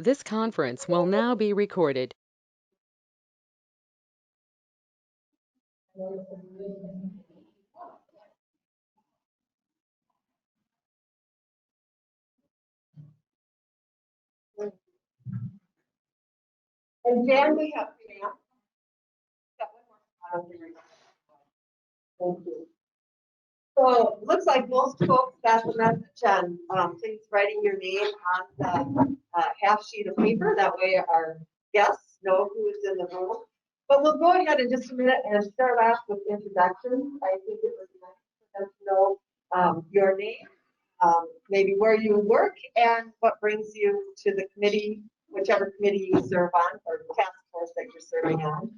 This conference will now be recorded. And Jan, we have Jan. Got one more. Thank you. So it looks like most folks got the message on please writing your name on the half sheet of paper. That way our guests know who is in the room. But we'll go ahead in just a minute and start off with introductions. I think it was nice for them to know your name, maybe where you work, and what brings you to the committee, whichever committee you serve on, or task force that you're serving on.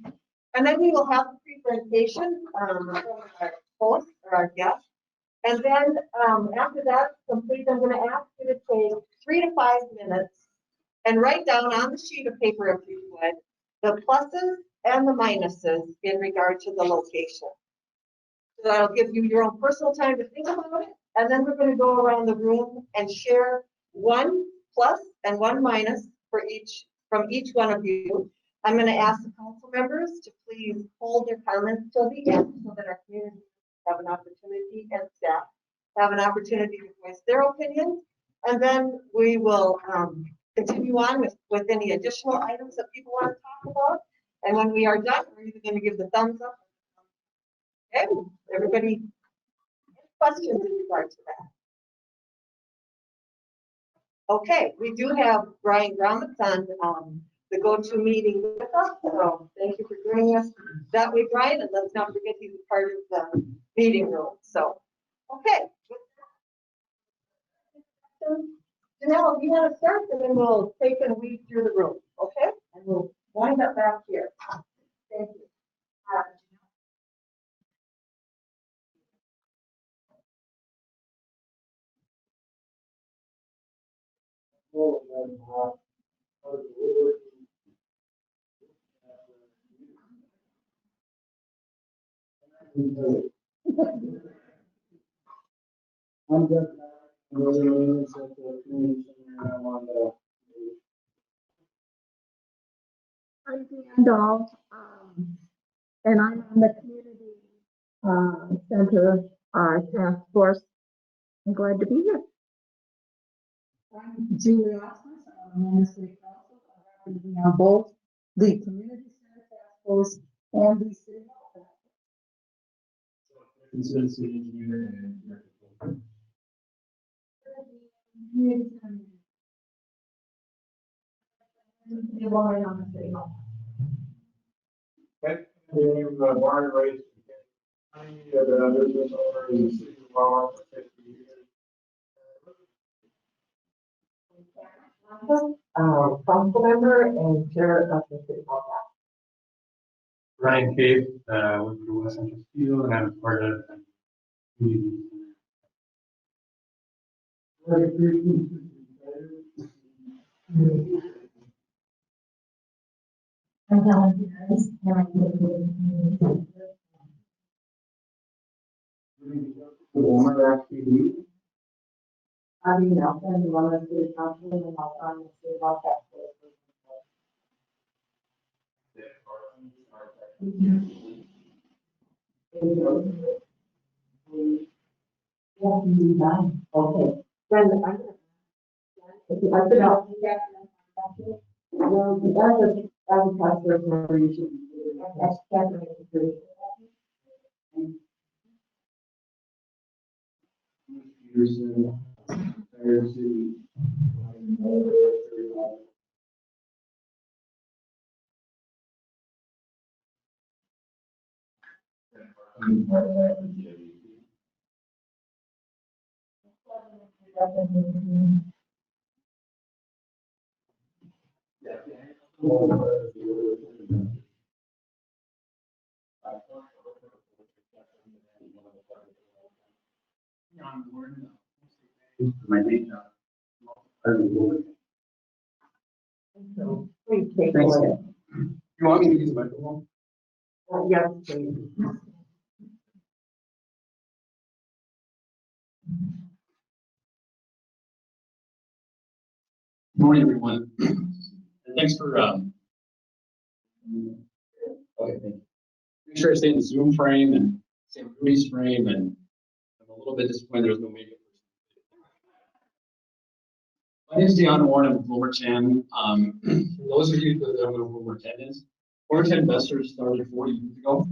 And then we will have the presentation from our host or our guest. And then after that's complete, I'm going to ask you to take 3 to 5 minutes and write down on the sheet of paper, if you would, the pluses and the minuses in regard to the location. So that'll give you your own personal time to think about it. And then we're going to go around the room and share one plus and one minus for from each one of you. I'm going to ask the council members to please hold their comments till the end so that our community have an opportunity, and staff have an opportunity to voice their opinions. And then we will continue on with any additional items that people want to talk about. And when we are done, we're either going to give the thumbs up. Okay, everybody, questions in regard to that? Okay, we do have Brian Gromitz on the GoToMeeting with us. So thank you for joining us that way, Brian. And let's not forget he's a part of the meeting room. So, okay. Janelle, if you want to start, and then we'll take and weed through the room, okay? And we'll wind up back here. Thank you. I'm just really at the community center. I'm Dan Dahl, and I'm on the community center task force. I'm glad to be here. I'm Julie Osmus. I'm on the city council. I'm representing on both the community center task force and the city hall task force. City engineer and on the city hall. Okay, born and raised in Kentucky, I've been a business owner in the city of Walmart for 50 years. Council member and chair of the city hall. Ryan Cave, with the West Central Steel, and I'm part of the community. I'm telling you guys, and I'm going Walmart actually. I mean, I'll send you one of the city council and I'll sign the city hall task force. Okay. Then I'm I put out. Well, the advertiser for you should. That's definitely. My name. so please take Thanks. away. You want me to use the microphone? Yes, please. Good morning, everyone. And thanks for, okay, thank you. Make sure I stay in the Zoom frame and stay in Rudy's frame, and I'm a little bit disappointed there's no makeup. My name is Deanna Warren. I'm with Wilmer 10. For those of you that don't know who Wilmer 10 is, Wilmer 10 Investors started 40 years ago.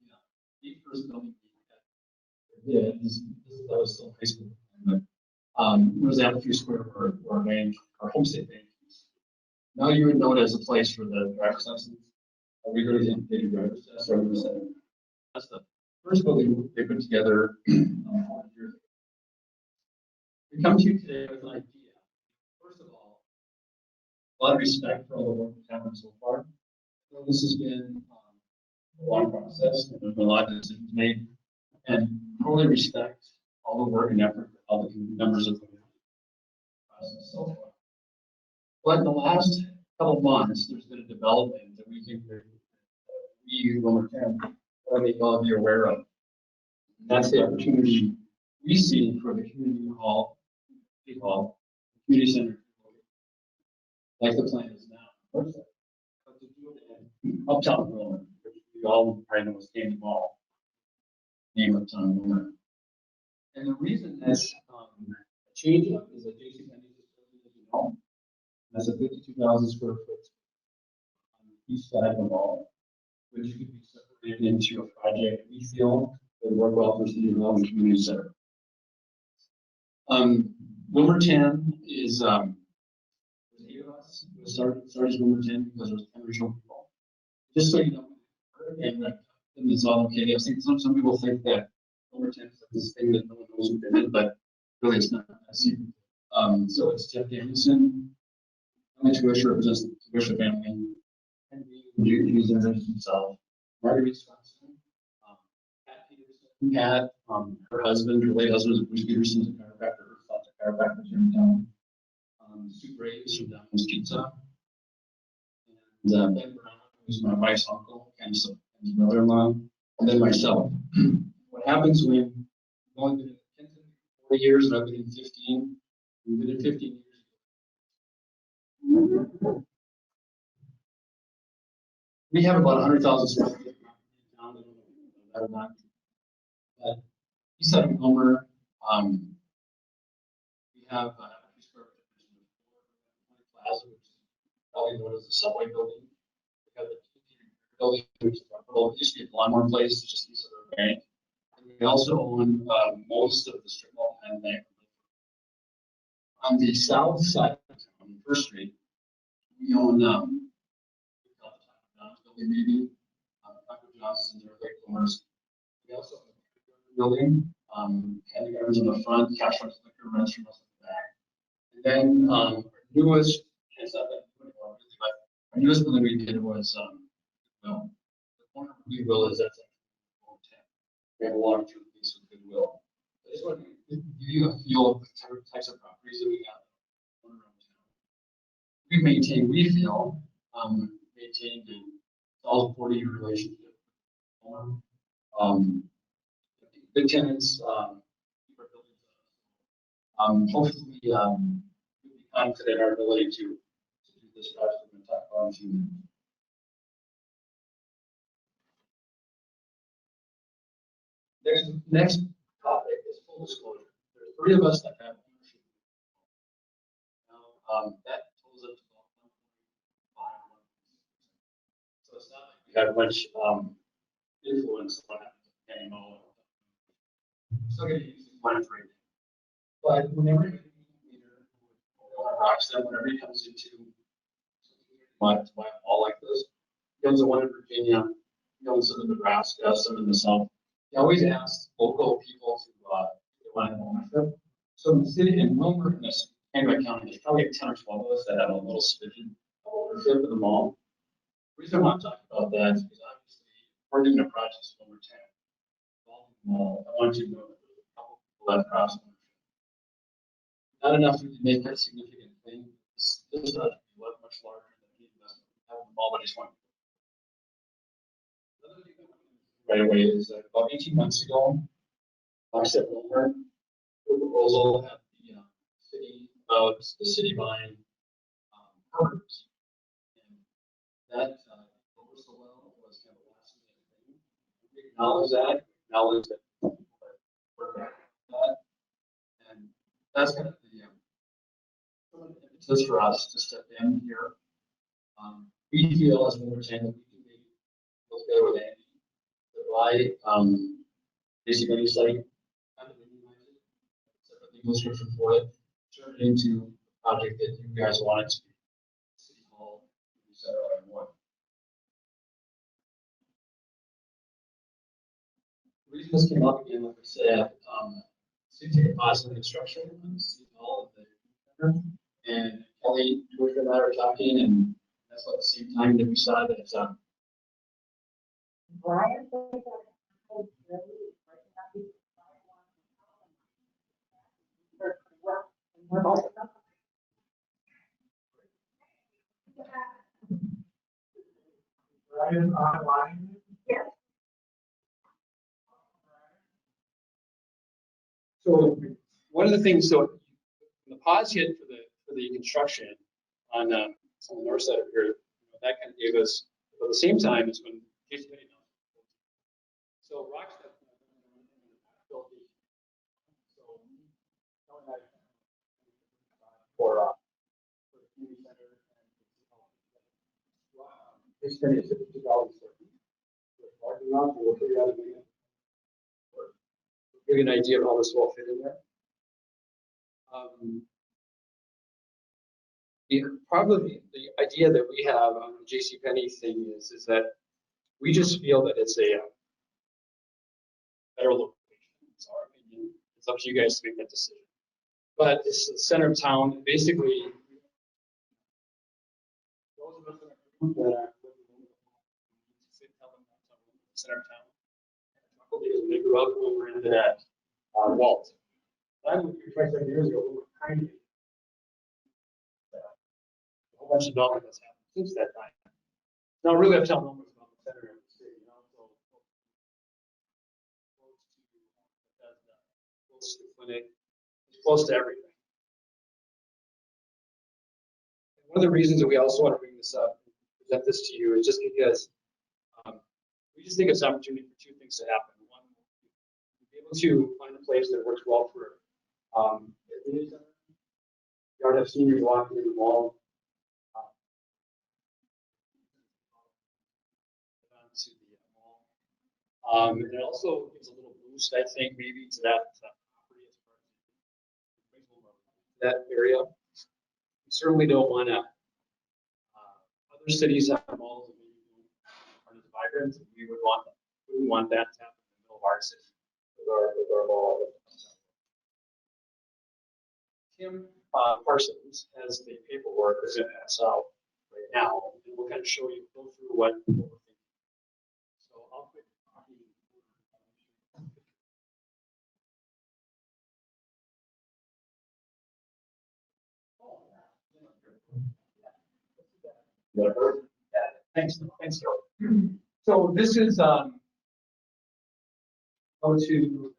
Yeah, the first building we did, that was still high school. But it was at a few square for our bank, our homestead bank. Now you would know it as a place for the driver's license. We really didn't do driver's test. That's the first building they put together 40 years ago. We come to you today with an idea. First of all, a lot of respect for all the work that's happened so far. So this has been a long process, and there's been a lot of decisions made, and totally respect all the work and effort that all the members of the process so far. But in the last couple of months, there's been a development that we think that we, Wilmer 10, want to make all of you aware of. And that's the opportunity we see for the community hall, community center, like the plan is now. But to do it in Uptown Wilmer, which we all probably know is Candy Mall, name Uptown Wilmer. And the reason that's a change up is that J.C. Penney's facility, as you know, has a 52,000 square foot on the east side of the mall, which could be separated into a project we feel would work well for City Hall and Community Center. Wilmer 10 is, there's 8 of us. We started as Wilmer 10 because there was 10 original people. Just so you know, and it's all okay. I've seen some people think that Wilmer 10 is this thing that no one knows who did it, but really it's not. So it's Jeff Danielson, Tuish represents the Tuish family, and he's introduced himself. Marguerite Swanson, Pat Peterson, Pat, her husband, her late husband, Bruce Peterson's a chiropractor, her father's a chiropractor here in town. Sue Graves from Domino's Pizza, and Ben Brown, who's my wife's uncle, and his brother-in-law, and then myself. What happens when you've only been in 40 years and I've been in 15? We've been in 15 years. We have about 100,000 square feet in town. But east side of Wilmer, we have a few square foot plaza, which is probably known as the subway building. We have the building, which is it used to be a lawnmower place, just east of the bank. And we also own most of the strip mall and bank. On the south side of town, on First Street, we own building maybe, Dr. Johnson's or Lake Lawrence. We also have a building, kindergartens in the front, cash rents, liquor rents from us in the back. And then our newest, it's not that new anymore, really, but our newest building we did was, well, the corner of Goodwill is that's actually 10. We have a long-term lease with Goodwill. I just want to give you a feel of the types of properties that we have around town. We maintain, we feel, maintained a solid 40-year relationship. Good tenants, keep our buildings. Hopefully, we'll be confident in our ability to do this project we're going to talk about in a few minutes. Next topic is full disclosure. There are 3 of us that have ownership. Now, that totals up to about 1.5. So it's not like we have much influence on it anymore. Still going to use the plan for it. But whenever you leader rocks them, whenever he comes into all like this, he owns the one in Virginia, he owns some in Nebraska, some in the South. He always asks local people to want ownership. So in the city in Wilmer, in this Kennebec County, there's probably 10 or 12 of us that have a little smidgen of ownership in the mall. The reason I want to talk about that is because obviously we're doing a project in Wilmer 10. Mall. I want you to know that there's a couple people that cross ownership. Not enough to make that significant thing. This project is much larger than the investment we have in the mall, but I just want to. Another thing right away is that about 18 months ago, I said Wilmer, the proposal at the city about the city buying permits. And that was the well was kind of a last minute thing. We acknowledge that, acknowledge that people are working on that. And that's kind of the impetus for us to step in here. We feel as Wilmer saying that we can make those better with Andy. Why basically site kind of minimize it, set a legal description for it, turn it into a project that you guys want it to be. City Hall, et cetera, and more. The reason this came up again, like I said, city deposit construction on City Hall of the center, and Kelly, George and I were talking, and that's at the same time that we saw that it's Brian, Brian online. So one of the things, so the pause hit for the construction on the north side of here, that kind of gave us, at the same time, it's when Casey Penny now. So Rockstep built the, so for the community center and Casey Penny is $52 square feet. Parking lot, we'll figure out a million. Give you an idea of how this will fit in there. Probably the idea that we have on the JCPenney thing is that we just feel that it's a better location. It's our opinion. It's up to you guys to make that decision. But it's the center of town. Basically, those of us in the group that are center of town. They grew up over in that Walt. I moved here 27 years ago. We were kind of a whole bunch of development that's happened since that time. Now, really, I've told numbers about the center of the city, you know, so close to the clinic, it's close to everything. And one of the reasons that we also want to bring this up, present this to you, is just because we just think it's an opportunity for two things to happen. One, be able to find a place that works well for the community center. You already have seniors walking in the mall. To the mall. It also gives a little boost, I think, maybe to that property as part of that area. We certainly don't want to. Other cities have malls that maybe aren't as vibrant. We would want that. We would want that to happen in the middle of our city with our mall. Tim Parsons has the paperwork that's in that south right now, and we'll kind of show you, go through what we're thinking. So I'll quit talking. Thanks, Joe. So this is go to.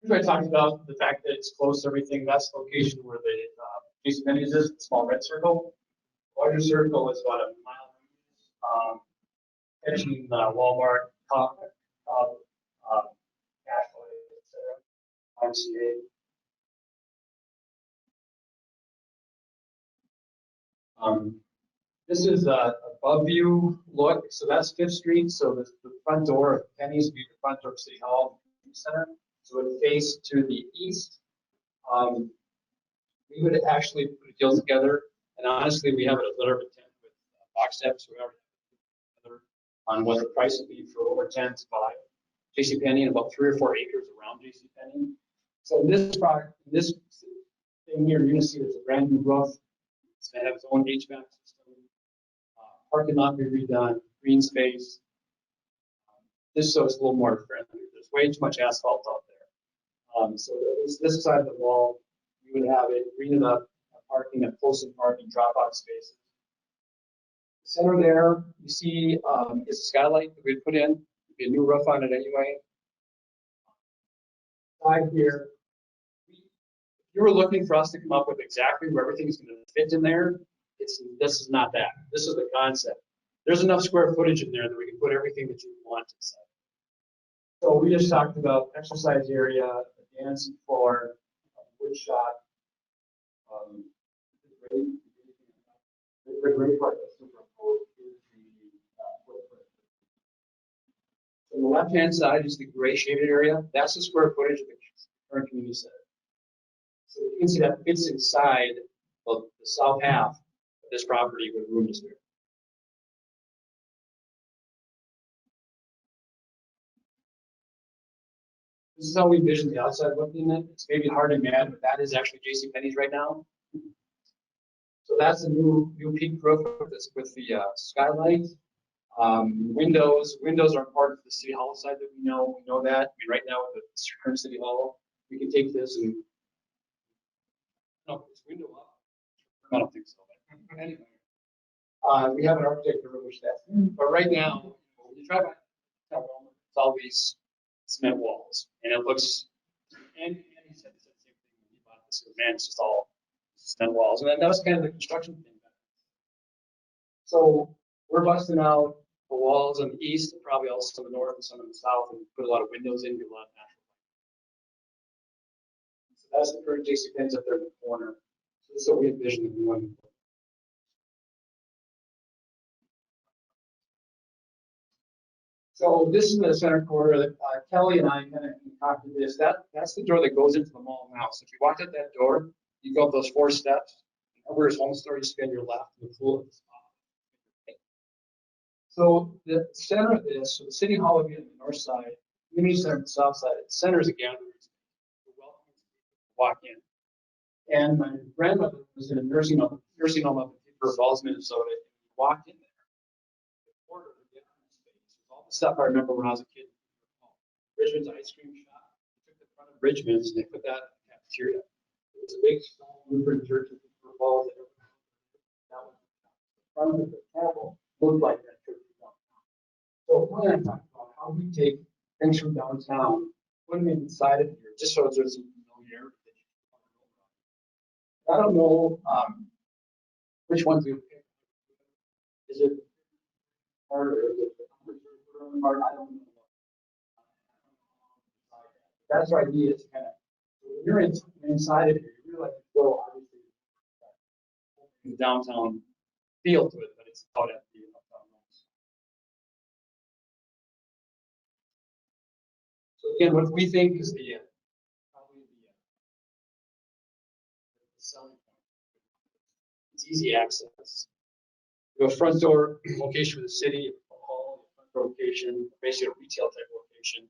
I talked about the fact that it's close to everything. That's the location where the JCPenney is, the small red circle. Larger circle is about a mile catching Walmart, Cashway, etc. RCA. This is a above view look. So that's Fifth Street. So the front door of Penny's be the front door of City Hall Center. So it faces to the east. We would actually put a deal together, and honestly, we have a letter of intent with box steps. We already together on what the price would be for over 10 to buy JCPenney and about 3 or 4 acres around JCPenney. So this product, this thing here, you're going to see there's a brand new roof. It's going to have its own HVAC system. Parking lot be redone, green space. This so it's a little more friendly. There's way too much asphalt out there. So this side of the wall, you would have it green up, parking, and posted parking, drop-off spaces. The center there, you see, is a skylight that we put in. There'd be a new roof on it anyway. Side here, if you were looking for us to come up with exactly where everything's going to fit in there, this is not that. This is the concept. There's enough square footage in there that we can put everything that you want inside. So we just talked about exercise area, a dancing floor, wood shop. The great part of the superimposed is the footprint. On the left-hand side is the gray shaded area. That's the square footage of the current community center. So you can see that fits inside of the south half of this property with room to spare. This is how we envision the outside looking at it. It's maybe hard to imagine, but that is actually JCPenney's right now. So that's the new peak roof with the skylight. Windows are part of the city hall side that we know that. I mean, right now with the current city hall, we can take this and it's window up. I don't think so. But anyway, we have an architect to wish that. But right now, when you try to it's all these cement walls, and it looks. And he said the same thing when he bought this. Man, it's just all cement walls, and that was kind of the construction thing. So we're busting out the walls on the east, and probably also on the north and some on the south, and put a lot of windows in, get a lot of natural light. So that's the current JCPenney's up there in the corner. So this is what we envision the new one. So this is the center corner that Kelly and I kind of concocted this. That's the door that goes into the mall now. So if you walked out that door, you go up those 4 steps. Over his home store, you spin your left and the pool at the spot. So the center of this, so the city hall would be on the north side, community center on the south side. The center is a gathering space. We're welcome to walk in. And my grandmother was in a nursing home up in Peterborough Falls, Minnesota. And we walked in there. The corner of the gathering space was all the stuff I remember when I was a kid. Richmond's ice cream shop. They took the front of Richmond's and they put that in the cafeteria. It was a big stone Lutheran church in Peterborough Falls. That was the front of the chapel looked like that church. So what I'm talking about, how we take things from downtown, put them inside of here, just so there's some familiarity. I don't know which ones we pick. Is it part or is it part? I don't know. That's our idea. Is kind of when you're inside of here, you really like to go obviously the downtown feel to it, but it's out at the uptown homes. So again, what we think is the probably the selling point. It's easy access. You have a front door location for the city, a hall, front door location, basically a retail type location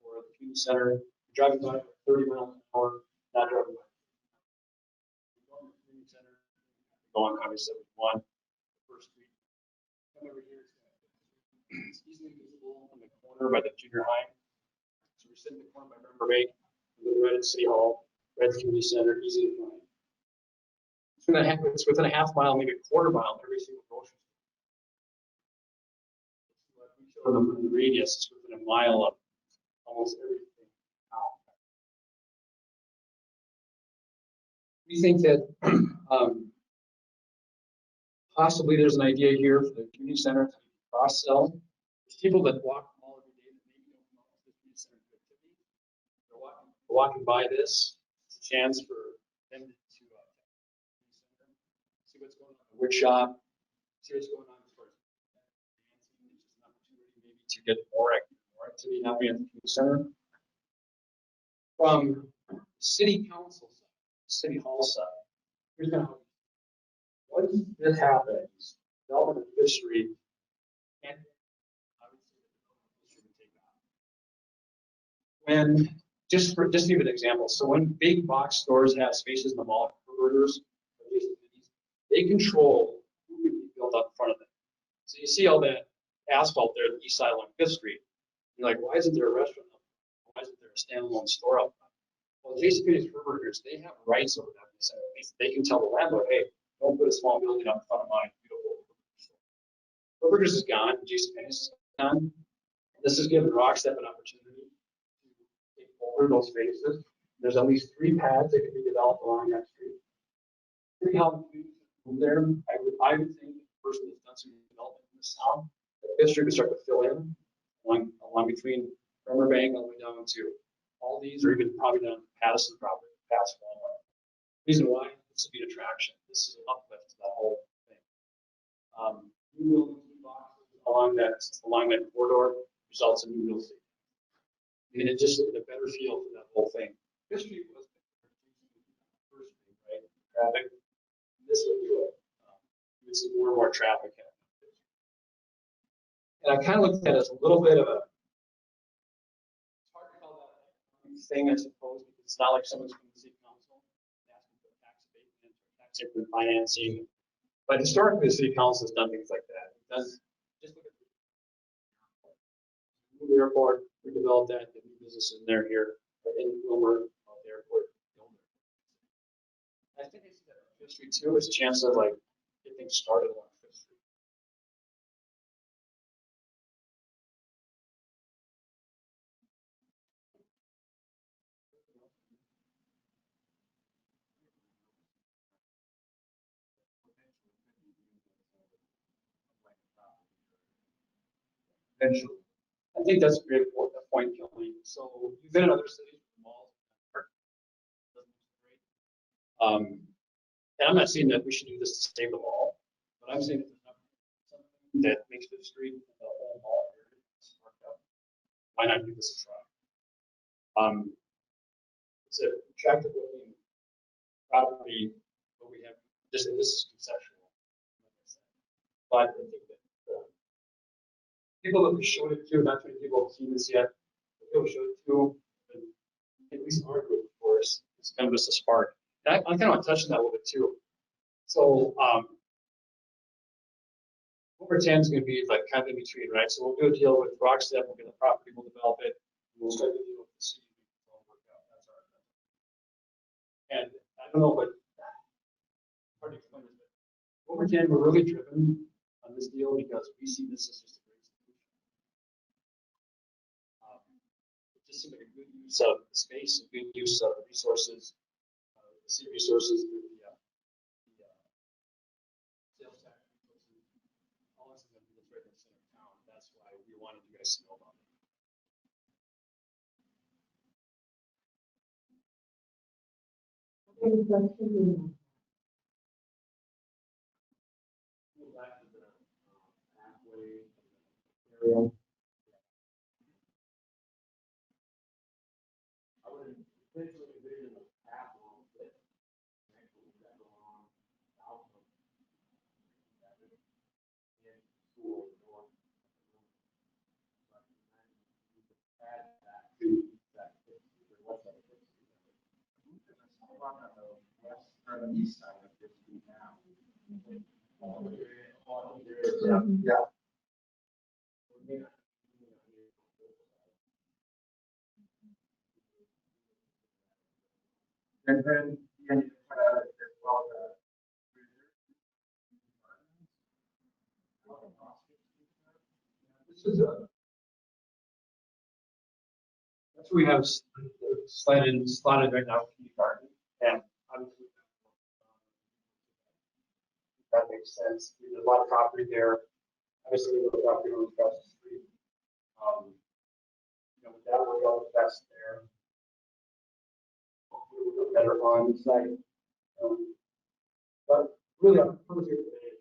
for the community center. You're driving by at 30 miles an hour, not driving by. You go to the community center, go on Highway 71, the first street. Come over here, it's easily visible from the corner by the junior high. So we're sitting in the corner by Member Bay, right at City Hall, right at the community center, easy to find. It's within a half mile, maybe a quarter mile, every single grocery store. The radius is within a mile of almost everything. We think that possibly there's an idea here for the community center to cross sell. There's people that walk the mall every day that maybe don't know the community center activity. They're walking by this. It's a chance for them to see what's going on in the wood shop, see what's going on as far as dancing. It's just an opportunity maybe to get more activity not being at the community center. From city council side, city hall side, here's kind of what if this happens, development of Fifth Street, and I would say the Fifth Street would take off. When just to give an example, so when big box stores have spaces in the mall, burgers, they control who can be built up in front of them. So you see all that asphalt there on the east side along Fifth Street. You're like, why isn't there a restaurant up front? Why isn't there a standalone store up front? Well, JCPenney's burgers, they have rights over that. They can tell the landlord, hey, don't put a small building up in front of my beautiful store. Burgers is gone, JCPenney's is gone. This is giving Rockstep an opportunity to take over those spaces. There's at least 3 paths that can be developed along that street. Three how we move there, I would think the person that's done some development in the south, the Fifth Street would start to fill in along between Bremer Bank all the way down to all these, or even probably down to Patterson property, past Walmart. Reason why, this would be an attraction. This is an uplift to that whole thing. New buildings, new boxes along that corridor results in new real estate. And it just a better feel for that whole thing. Fifth Street was first street, right? Traffic. This would do it. You would see more and more traffic. And I kind of looked at it as a little bit of a, it's hard to call that a thing, I suppose, because it's not like someone's from the city council asking for tax abatement or tax increment financing. But historically, the city council has done things like that. It does just look at the airport, we developed that, the new businesses in there here, in Wilmer, the airport. I think I see that on Fifth Street too, is a chance of like get things started along Fifth Street. Eventually. I think that's a great point, Kelly. So you've been in other cities with malls. And I'm not saying that we should do this to save the mall, but I'm saying that there's something that makes the street and the whole mall area spark up. Why not do this a try? It's an attractive looking property, but we have this is conceptual, like I said. But I think that people that we showed it to, not too many people have seen this yet, but people showed it to, and at least our group, of course, it's kind of just a spark. And I kind of want to touch on that a little bit too. So, over 10 is going to be like kind of in between, right? So we'll do a deal with Rockstep, we'll get the property, we'll develop it, we'll start to deal with the city. That's our. And I don't know, but hard to explain this, but over 10, we're really driven on this deal because we see this as just a great solution. It just seems like a good use of the space, a good use of the resources, the city resources, the sales tax resources, all this is going to be right in the center of town. That's why we wanted you guys to know about it. Any questions? Back to the pathway area. I would potentially envision a path along this, actually that go along south of that in school north. But then you could add that to that west side of this. On the west or the east side of this now. Yeah. And then as well this is a that's what we have slotted right now, kindergarten, and obviously that makes sense. There's a lot of property there. Obviously, we have property on across the street. With that work out the best there. Hopefully we'll do better on the site. But really, I'm purpose here today.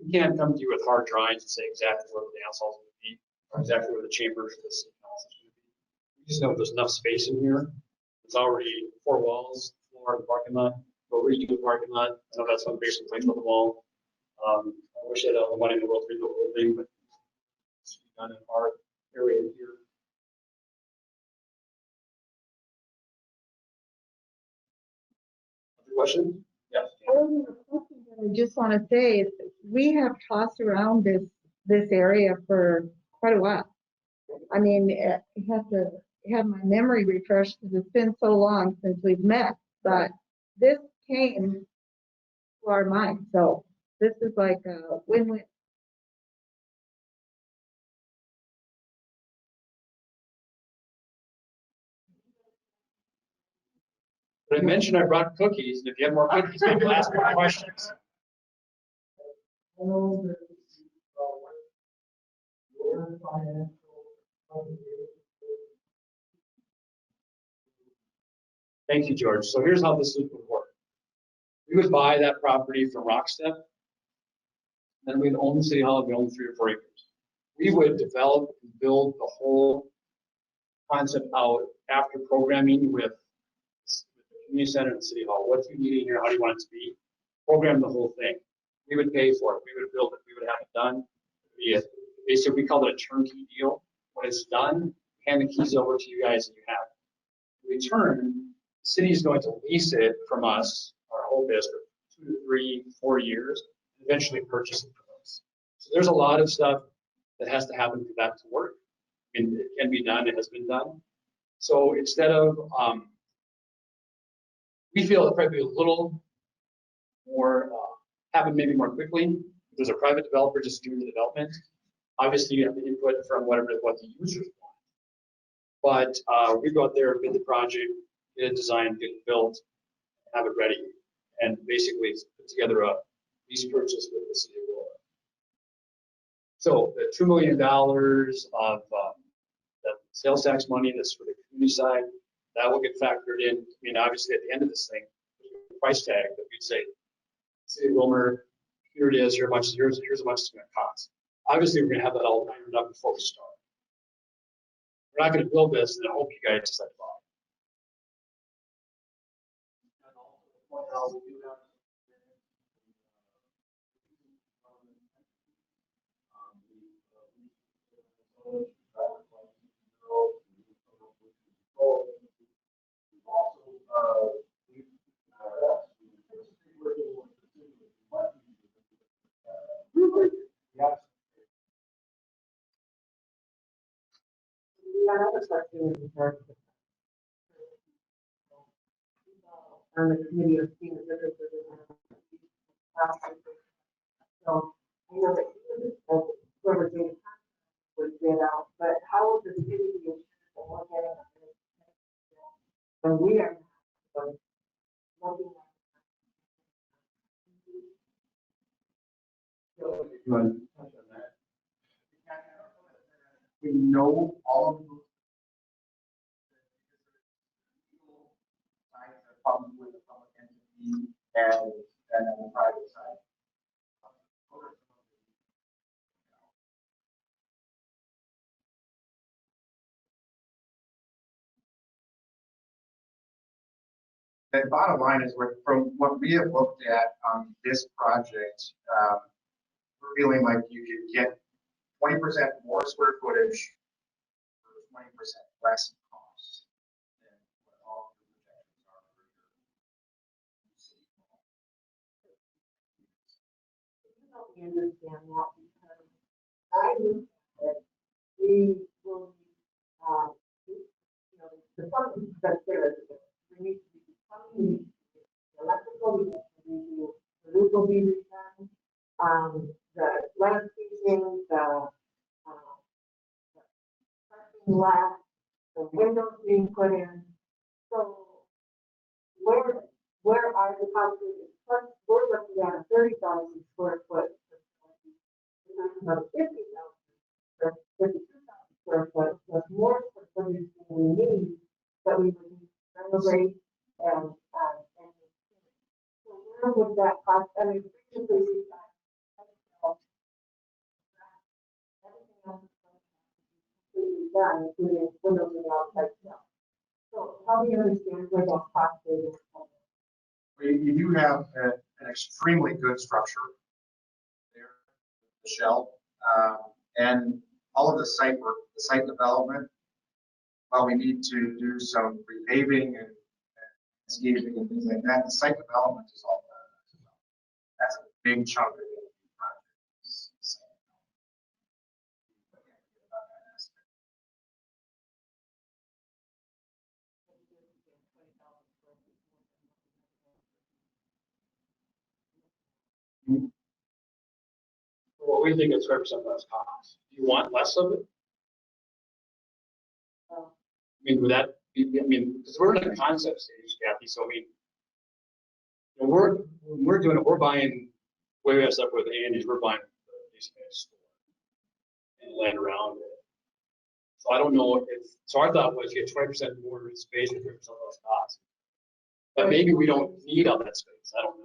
We can't come to you with hard drawings and say exactly where the dance hall is going to be, or exactly where the chambers of the city council is going to be. We just know there's enough space in here. It's already 4 walls, floor, the parking lot. We'll redo the parking lot. I know that's one basic place on the wall. I wish I had all the money in the world to redo the whole thing, but it's done in our area here. Other questions? Yes. I just want to say, we have tossed around this area for quite a while. I mean, I have to have my memory refreshed because it's been so long since we've met, but this came to our mind. So this is like a win-win. But I mentioned I brought cookies, and if you have more cookies, maybe ask more questions. Thank you, George. So here's how this would work. We would buy that property from Rockstep, then we'd own City Hall, we own 3 or 4 acres. We would develop and build the whole concept out after programming with the community center and City Hall. What do you need in here? How do you want it to be? Program the whole thing. We would pay for it. We would build it. We would have it done. Basically, we called it a turnkey deal. When it's done, hand the keys over to you guys and you have it. In return, the city is going to lease it from us, our whole district, 2 to 3, 4 years, and eventually purchase it from us. So there's a lot of stuff that has to happen for that to work. I mean, it can be done, it has been done. So instead of, we feel it probably be a little more, happen maybe more quickly. If there's a private developer just doing the development, obviously you have the input from what the users want. But we go out there, bid the project, get it designed, get it built, have it ready, and basically put together a lease purchase with the city of Aurora. So the $2 million of the sales tax money that's for the community side, that will get factored in. I mean, obviously at the end of this thing, there's a price tag that we'd say, City of Wilmer, here it is, here's how much it's going to cost. Obviously, we're going to have that all ironed up before we start. We're not going to build this and hope you guys decide to buy it. Another question is regarding on the committee of seeing the differences in so I know that whoever did would get out, but how would the city be assured that we're getting when we are looking at we know all of those sides are public with the public entity and on the private side. The bottom line is from what we have looked at on this project, we're feeling like you could get 20% more square footage for 20% less cost than what all the projections are for your city hall. help me understand that because I look at we will the funding that's there is we need to be funding electrical, we need to do the roof will be redone, the landscaping, the parking lot, the windows being put in. So where are the houses? First, we're looking at a 30,000 square foot facility. We're talking about 50,000 or 52,000 square foot with more square footage than we need, that we would need to renovate and so where would that cost? I mean, previously we got everything else is completely done, including windows and outside shelf. So how do you understand where that cost savings comes from? You do have an extremely good structure there, the shell, and all of the site work, the site development. While we need to do some repaving and landscaping and things like that, the site development is all done. That's a big chunk of the project. What we think is 30% less cost. Do you want less of it? I mean, would that I mean, because we're in a concept stage, Kathy, so I mean, you know, when we're doing it, we're buying, way we have stuff with Andy's, we're buying the store and land around it. So I don't know if, so our thought was you get 20% more space and 30% less cost. But maybe we don't need all that space, I don't know.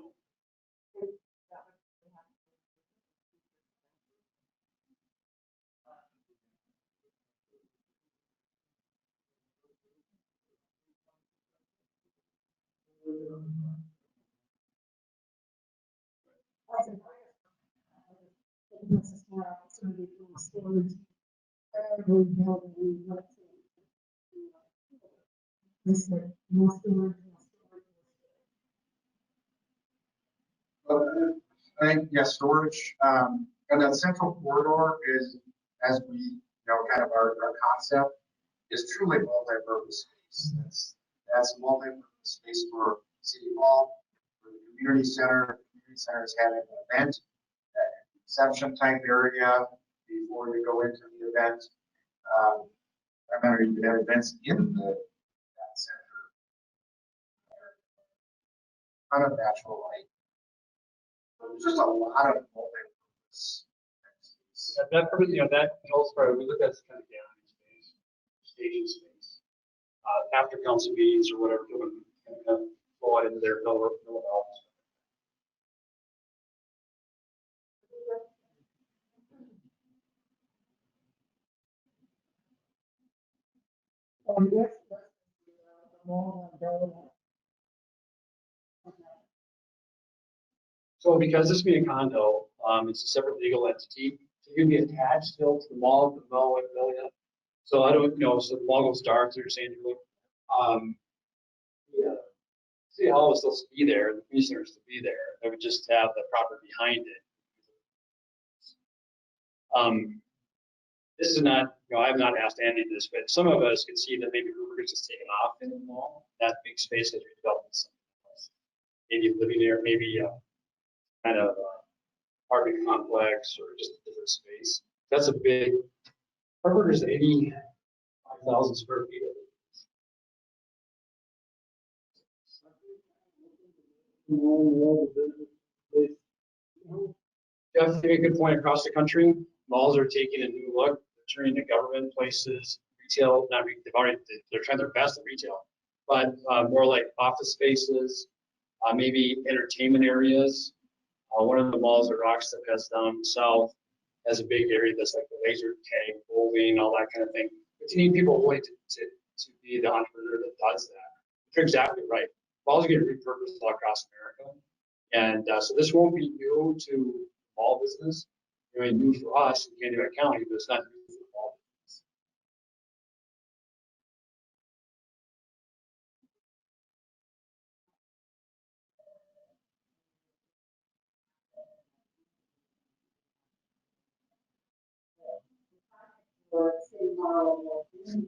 But I think, yeah, storage, and that central corridor is, as we, you know, kind of our concept is truly multi-purpose space. That's multi-purpose space for City Hall, for the community center. Community center is having an event, an reception type area before you go into the event. I remember you could have events in that center. Kind of natural light. There's just a lot of multi-purpose. Yeah, that, you know, that tells for, we look at kind of gathering space, staging space. After council meetings or whatever, doing kind of flow out into their no office. So because this being a condo, it's a separate legal entity. So you're gonna be attached still to the mall, the mall, so I don't know. So the mall goes dark. So you're saying, yeah, City Hall will still be there, and the community center will still be there. They would just have the property behind it. This is not, you know, I have not asked Andy this, but some of us could see that maybe Rupert's just taken off in the mall. That big space has redeveloped into something else. Maybe living there, maybe kind of apartment complex or just a different space. That's a big, Harvard is 85,000 square feet. Jeff, you make a good point. Across the country, malls are taking a new look. They're turning to government places, retail, not they're trying their best at retail, but more like office spaces, maybe entertainment areas. One of the malls that Rockstep has down south has a big area that's like the laser tag, bowling, all that kind of thing. But you need people willing to be the entrepreneur that does that. You're exactly right. Malls are getting repurposed all across America. And so this won't be new to mall business. I mean, new for us in Canada County, but it's not new for mall business.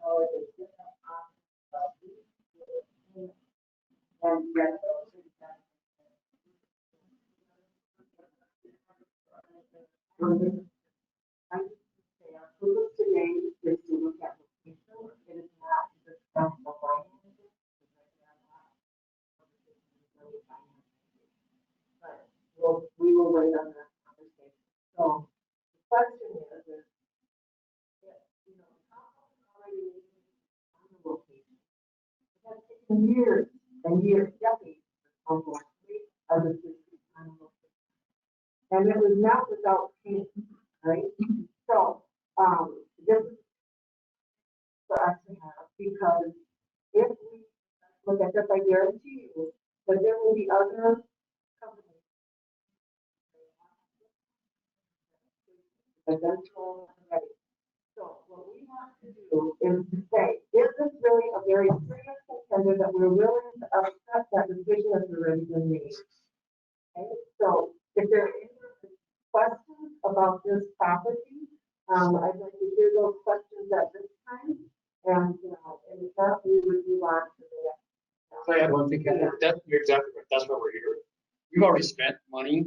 how it is different and yet those are I would say our focus today is to look at location. It is not to discuss the finances. But we will wait on that conversation. So the question is, you know, how already on the location? It has taken years and years, decades, of the system on the location. And it was not without pain, right? So, this is for us to have, because if we look at this, I guarantee you that there will be other companies. Eventual, right? So what we want to do is to say, is this really a very serious contender that we're willing to accept that decision that's already been made? Okay, so if there are any questions about this property, I'd like to hear those questions at this time. And, and if not, we would move on to the next. So I had one thing, Ken, you're exactly right, that's why we're here. We've already spent money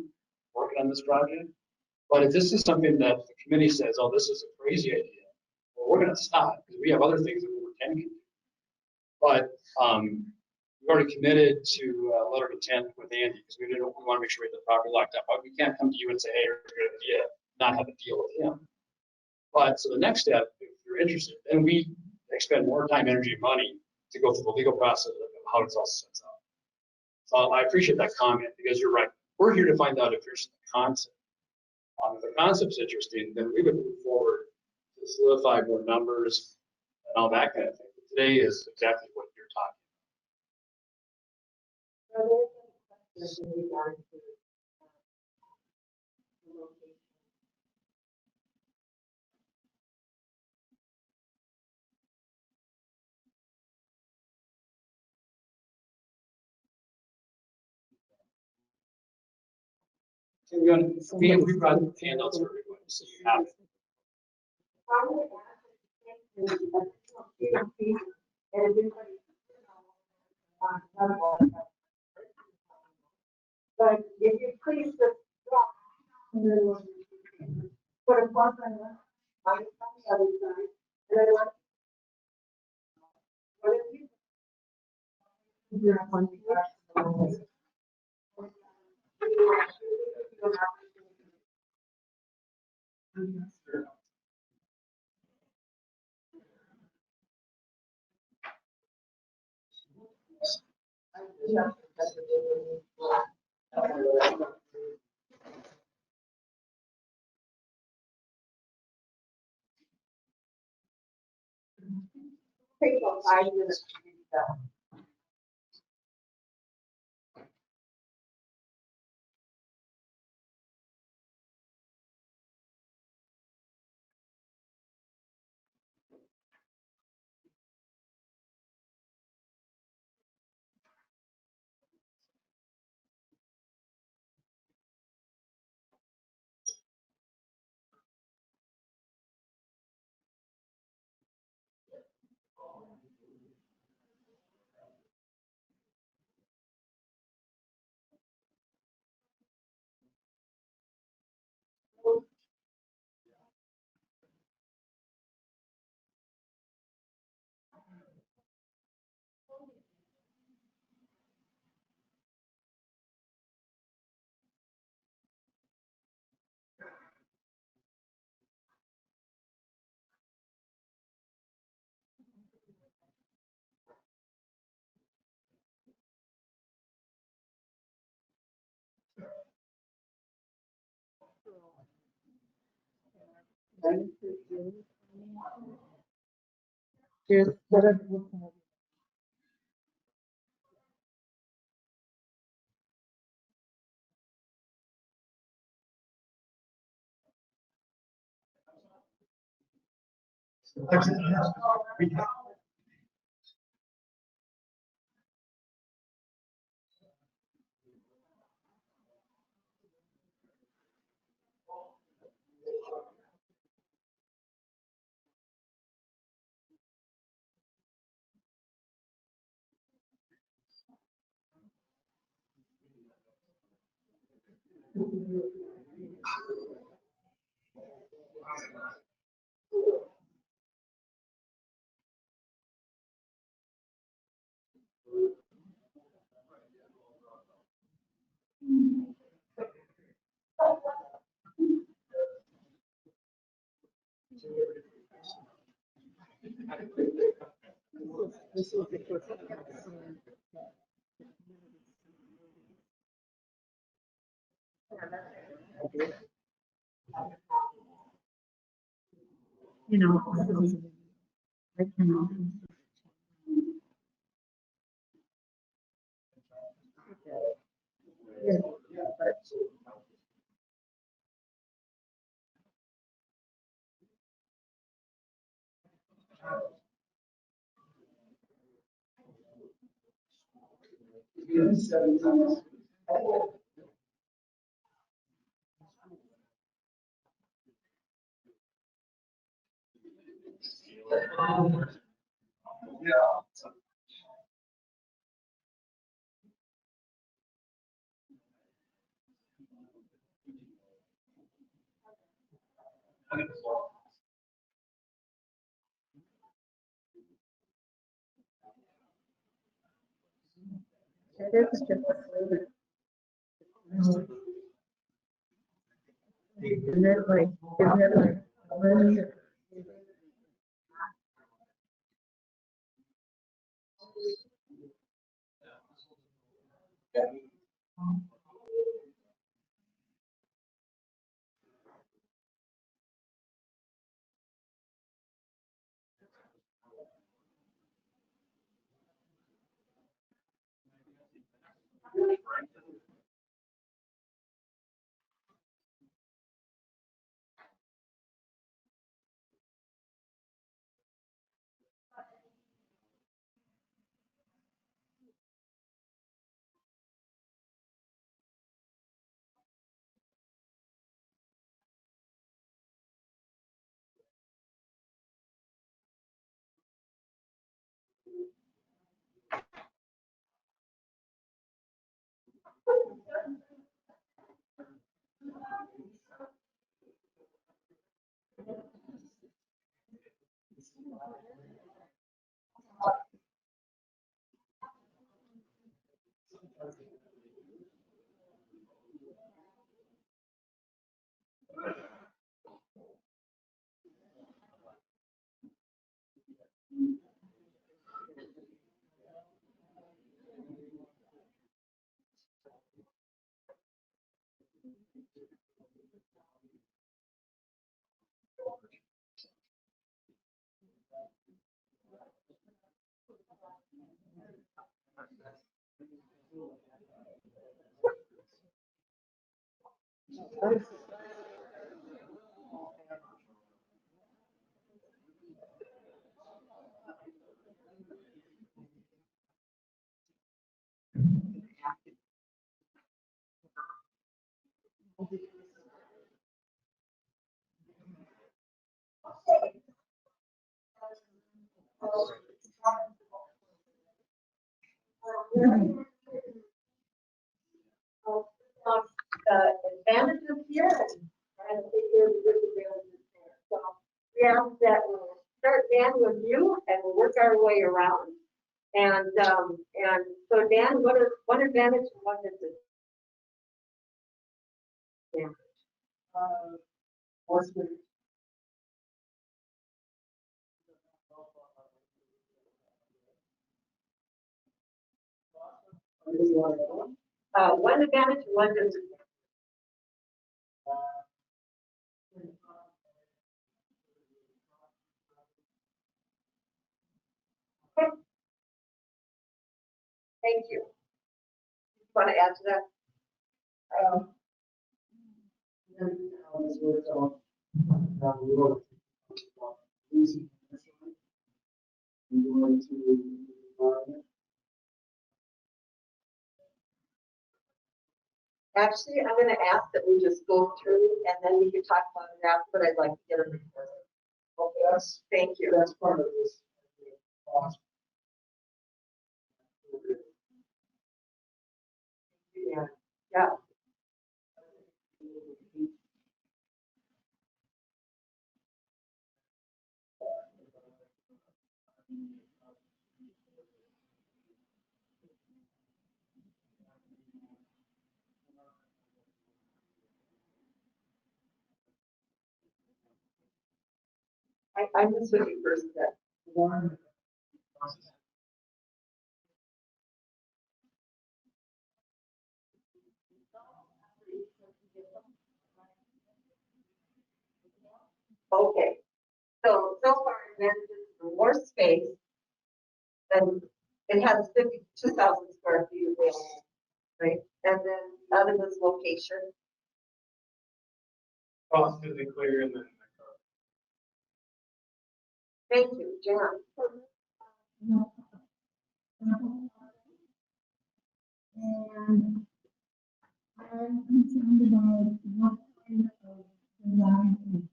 working on this project, but if this is something that the committee says, oh, this is a crazy idea, well, we're gonna stop, because we have other things that we're intending to do. But, we've already committed to a letter of intent with Andy, because we want to make sure we have the property locked up, but we can't come to you and say, hey, here's a good idea, not have a deal with him. But, so the next step, if you're interested, then we expend more time, energy, and money to go through the legal process of how it's all set up. So I appreciate that comment, because you're right. We're here to find out if there's a concept. If the concept's interesting, then we would move forward to solidify more numbers and all that kind of thing. But today is exactly what you're talking So there's a question in regards to the location. about. So we brought handouts for everybody, so you have it. How would it and everybody, but if you please just drop and then put a plus on the minus on the other side, and then what if you? You're on the Take about 5 minutes to do that. Here's what You know, I cannot. Yeah, but it is just a flavor. Isn't it like, really? The advantages here and trying to figure the disadvantages there. So we ask that we'll start, Dan, with you and we'll work our way around. And so Dan, what are one advantage and one disadvantage? More space. One advantage and one disadvantage. Okay. Thank you. Want to add to that? Actually, I'm going to ask that we just go through and then we can talk about it after, but I'd like to get a report. Okay, thank you. That's part of this. Yeah, yeah. I missed what you first said. One. Okay, so far it manages for more space than, it has 52,000 square feet available, right? And then out of this location, Cost is clear and then. thank you, Jan. And I'm concerned about what kind of design and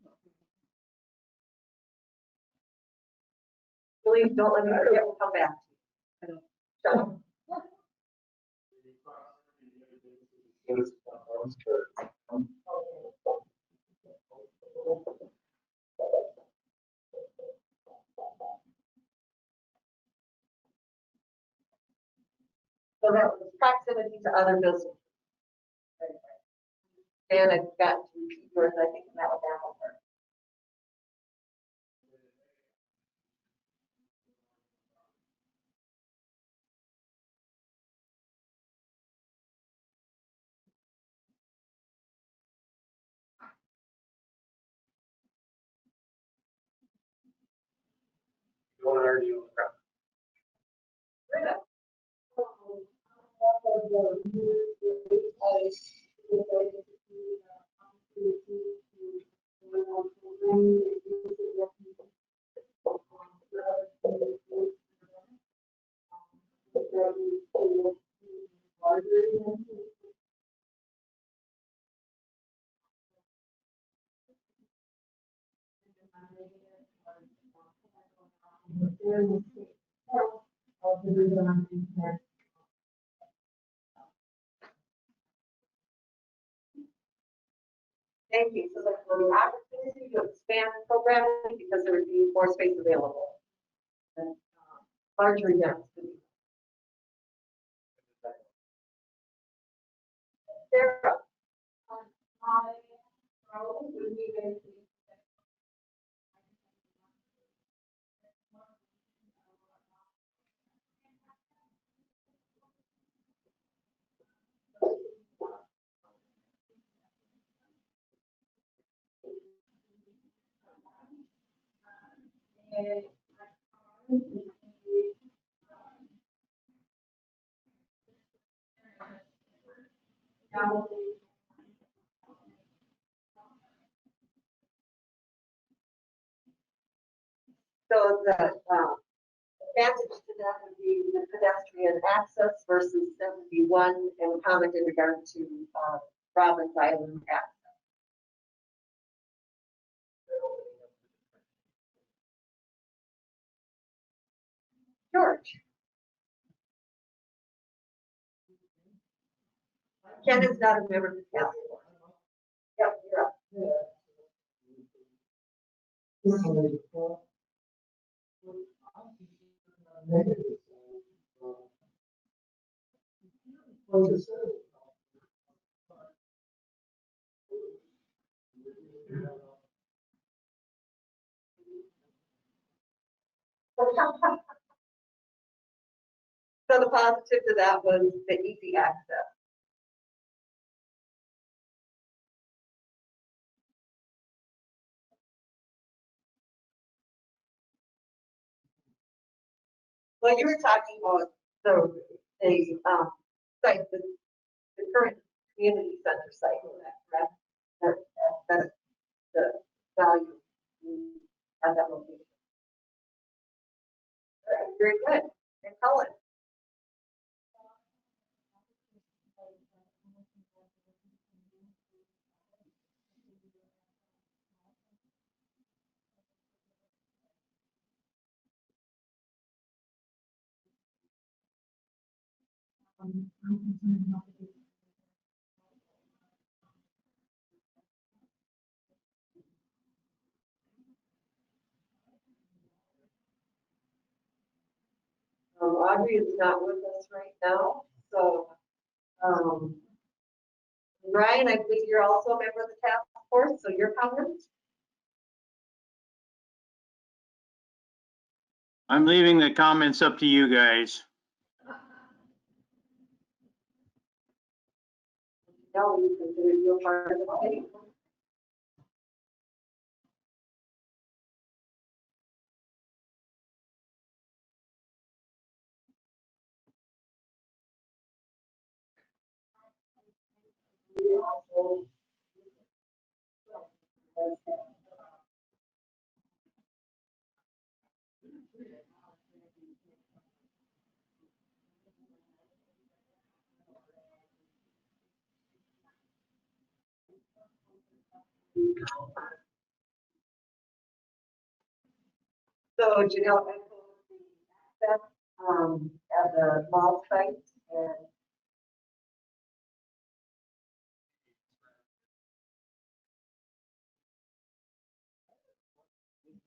Please don't let me forget, we'll come back. Shut up. So that was proximity to other businesses. And I've got to repeat yours, I think, in Alabama. Don't argue on the ground. of the design impact. Thank you. So there's the opportunity to expand programming because there would be more space available. And larger events. Sarah. So the advantage to that would be the pedestrian access versus 71 and comment in regard to Robbins Island access. George. Ken is not a member of the task force. Yep, you're up. So the positive to that was the easy access. Well, you were talking about the site, the current community center site, is that correct? That's the value at that location. All right, very good. And Helen. I'm concerned about the Audrey is not with us right now, so Ryan, I believe you're also a member of the task force, so your comments? I'm leaving the comments up to you guys. No, we consider you a part of the committee. So Janelle, I told the access at the mall site and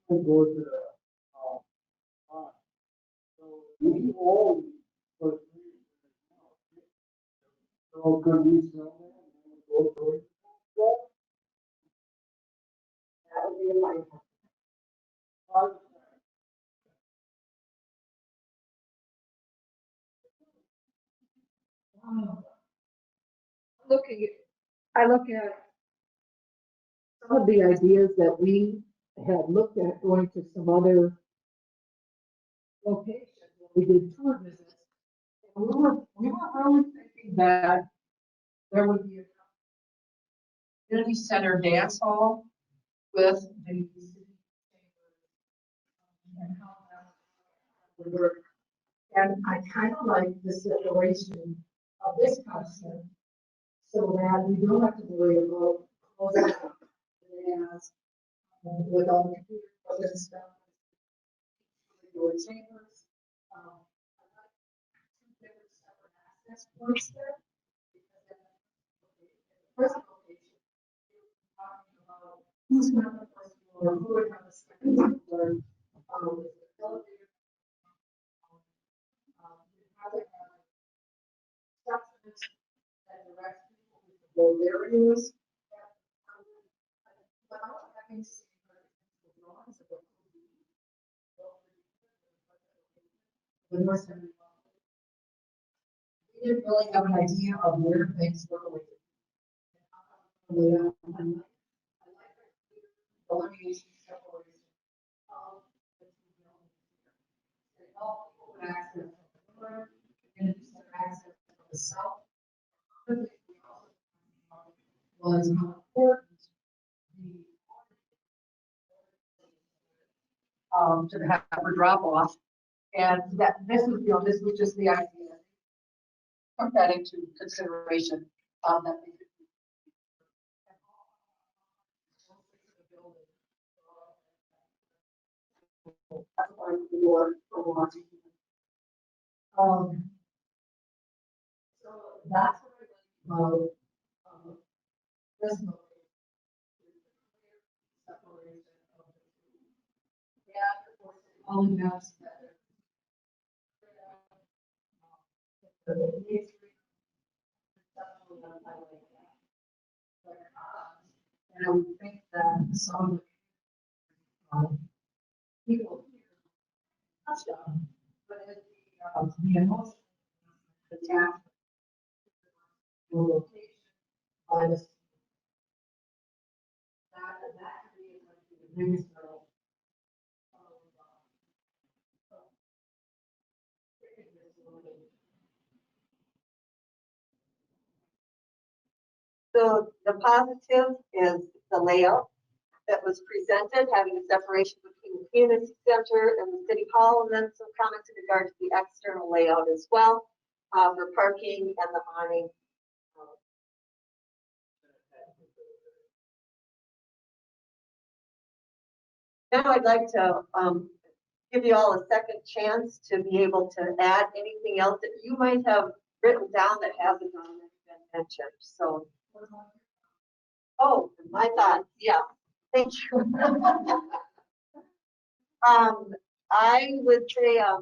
Go to the, so we all, but so could we sell that and then go to it? that would be a line. I look at some of the ideas that we had looked at going to some other locations. We did tour visits. And we were really thinking that there would be a community center dance hall with the city and how that would work. And I kind of like the situation of this concept so that we don't have to worry about closing up the dance with all the computer equipment and stuff. Your chambers, I like two different separate access points there. First location, talking about who's not the first floor, who would have the second floor, with the elevator. How they have structures that direct people to the low areas. Without having seen the drawings of what could be. The north end. We didn't really have an idea of where things were going. I like the elimination separation of the two buildings. It helped people with access to the north and access to the south. Another thing we also found was how important the to have a drop off, and that this was, this was just the idea. Took that into consideration, that we could. So that's what I like about this movie. Separation of the two. Yeah, of course, all the maps that and I would think that some people touched on, but the emotion attachment to the location by the that could be the biggest hurdle. So the positive is the layout that was presented, having a separation between the community center and the city hall, and then some comments in regard to the external layout as well, for parking and the awning. Now I'd like to give you all a second chance to be able to add anything else that you might have written down that hasn't already been mentioned. So, oh, my thoughts, yeah, thank you. I would say a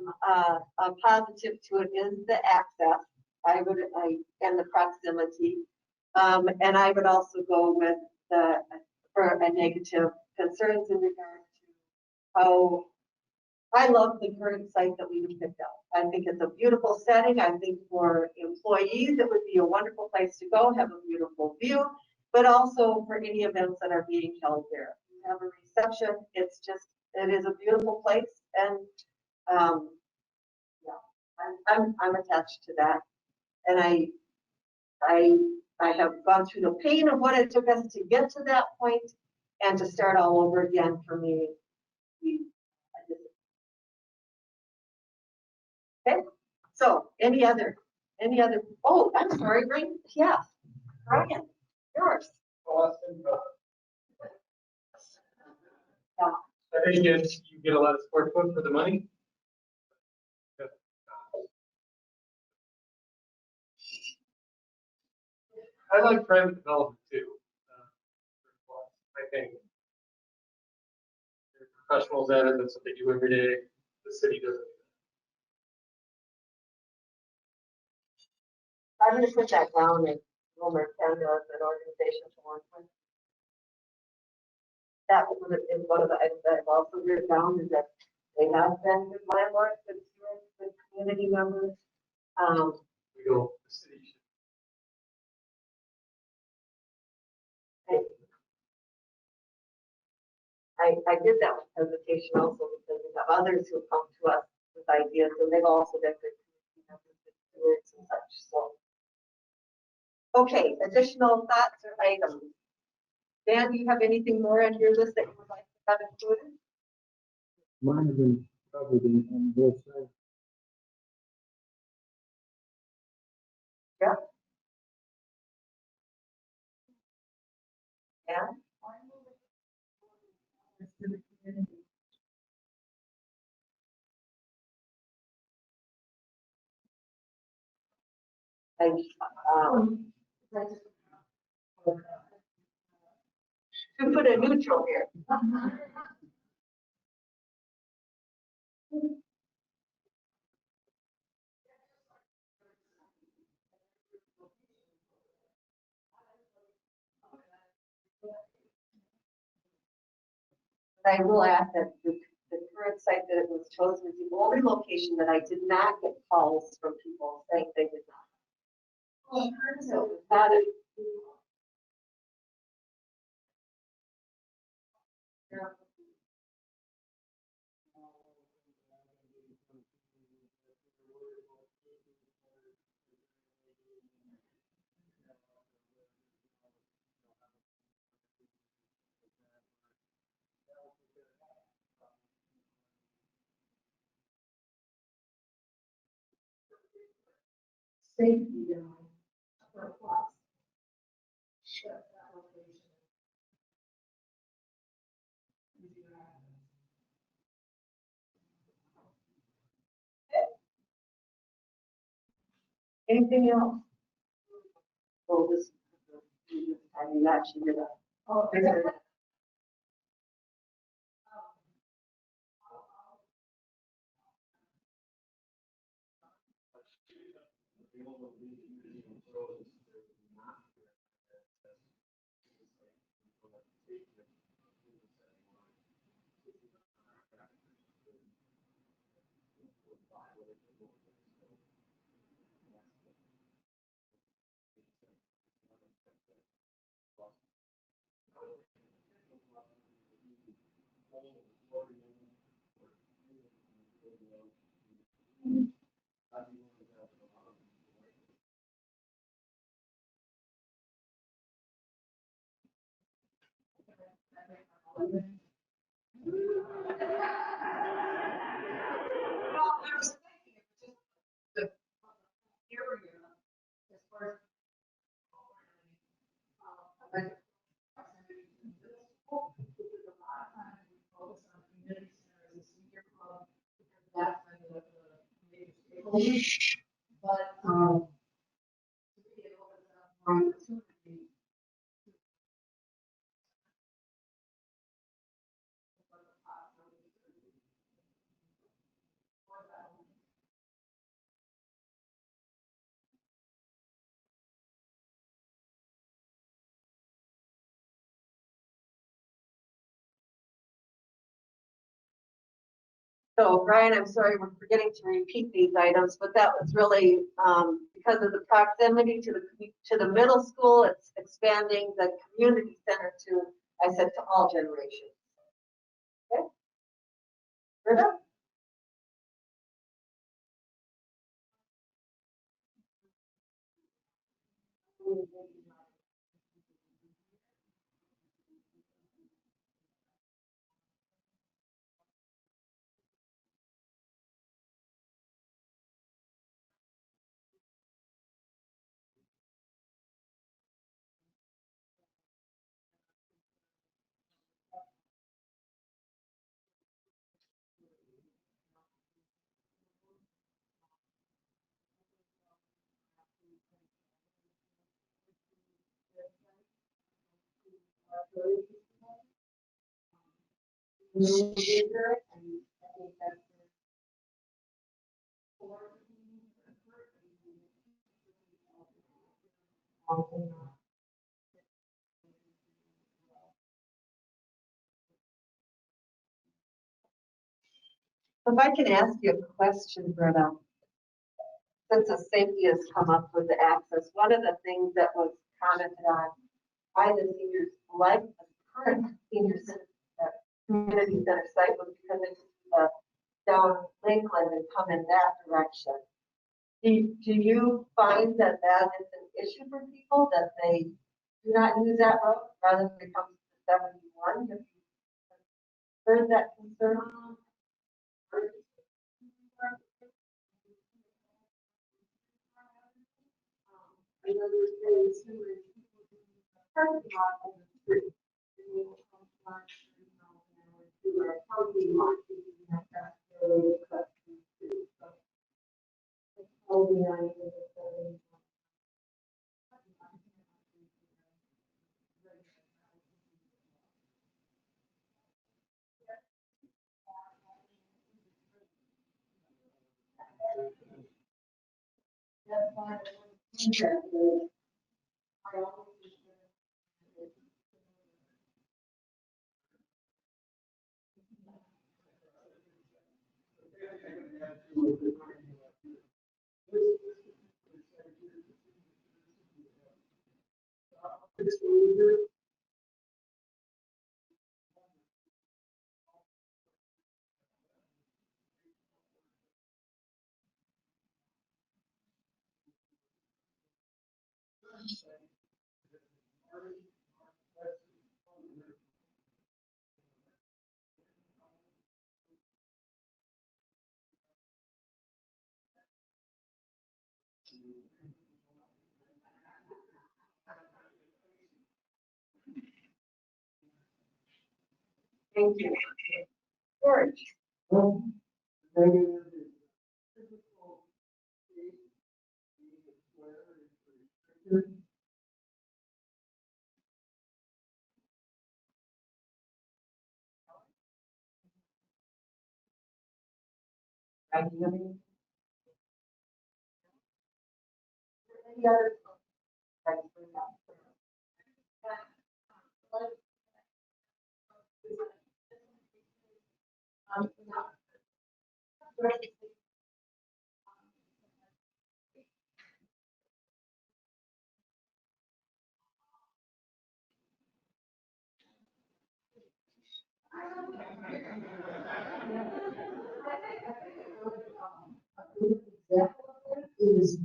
positive to it is the access. And the proximity. And I would also go with for a negative concerns in regard to how I love the current site that we picked out. I think it's a beautiful setting. I think for employees, it would be a wonderful place to go, have a beautiful view, but also for any events that are being held there. You have a reception. It is a beautiful place, and yeah, I'm attached to that, and I have gone through the pain of what it took us to get to that point, and to start all over again for me. Okay, so any other, oh, I'm sorry, Brian, yeah, Brian, yours. I think you get a lot of square foot for the money. I like private development too. I think there are professionals at it, that's what they do every day. The city doesn't. I'm gonna put that down in Wilmer County as an organization to work with. That was one of the items that I've also written down, is that they have been good landlords, good stewards, good community members. We go, the city should. I did that with hesitation also because we have others who come to us with ideas, and they've also been good community members, good stewards and such, so. Okay, additional thoughts or items? Dan, do you have anything more on your list that you would like to have included? Mine have been covered on both sides. Yeah. Yeah. To put a neutral here. I will add that the current site that it was chosen is the only location that I did not get calls from people saying they did not. So that is. Safety, for a plus. Anything else? Oh, this, I mean, that she did a. Oh, But, So Brian, I'm sorry, we're forgetting to repeat these items, but that was really, because of the proximity to the middle school, it's expanding the community center to, I said, to all generations. Okay? Britta? If I can ask you a question, Britta, since the safety has come up with the access, one of the things that was commented on by the seniors, like the current senior center, community center site, was because it's down Lakeland and come in that direction. Do you find that that is an issue for people, that they do not use that road rather than it comes to 71? Have you heard that concern? I know there's been similar parking lot on the street. Parking lot. Thank you. George. Any other? Is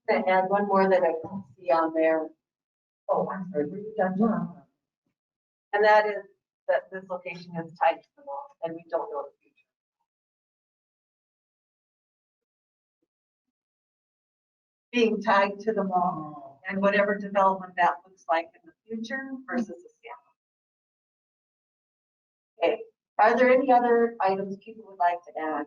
I'm gonna add one more that I don't see on there. Oh, I'm sorry, were you done? Yeah. And that is that this location is tied to the mall and we don't know the future. Being tied to the mall and whatever development that looks like in the future versus a scam. Okay, are there any other items people would like to add?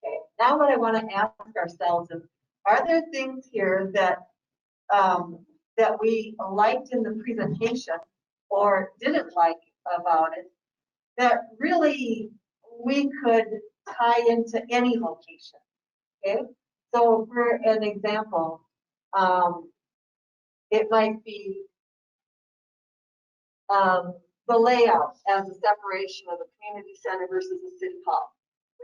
Okay, now what I want to ask ourselves is, are there things here that that we liked in the presentation or didn't like about it that really we could tie into any location? Okay, so for an example, it might be the layout as a separation of the community center versus the city hall.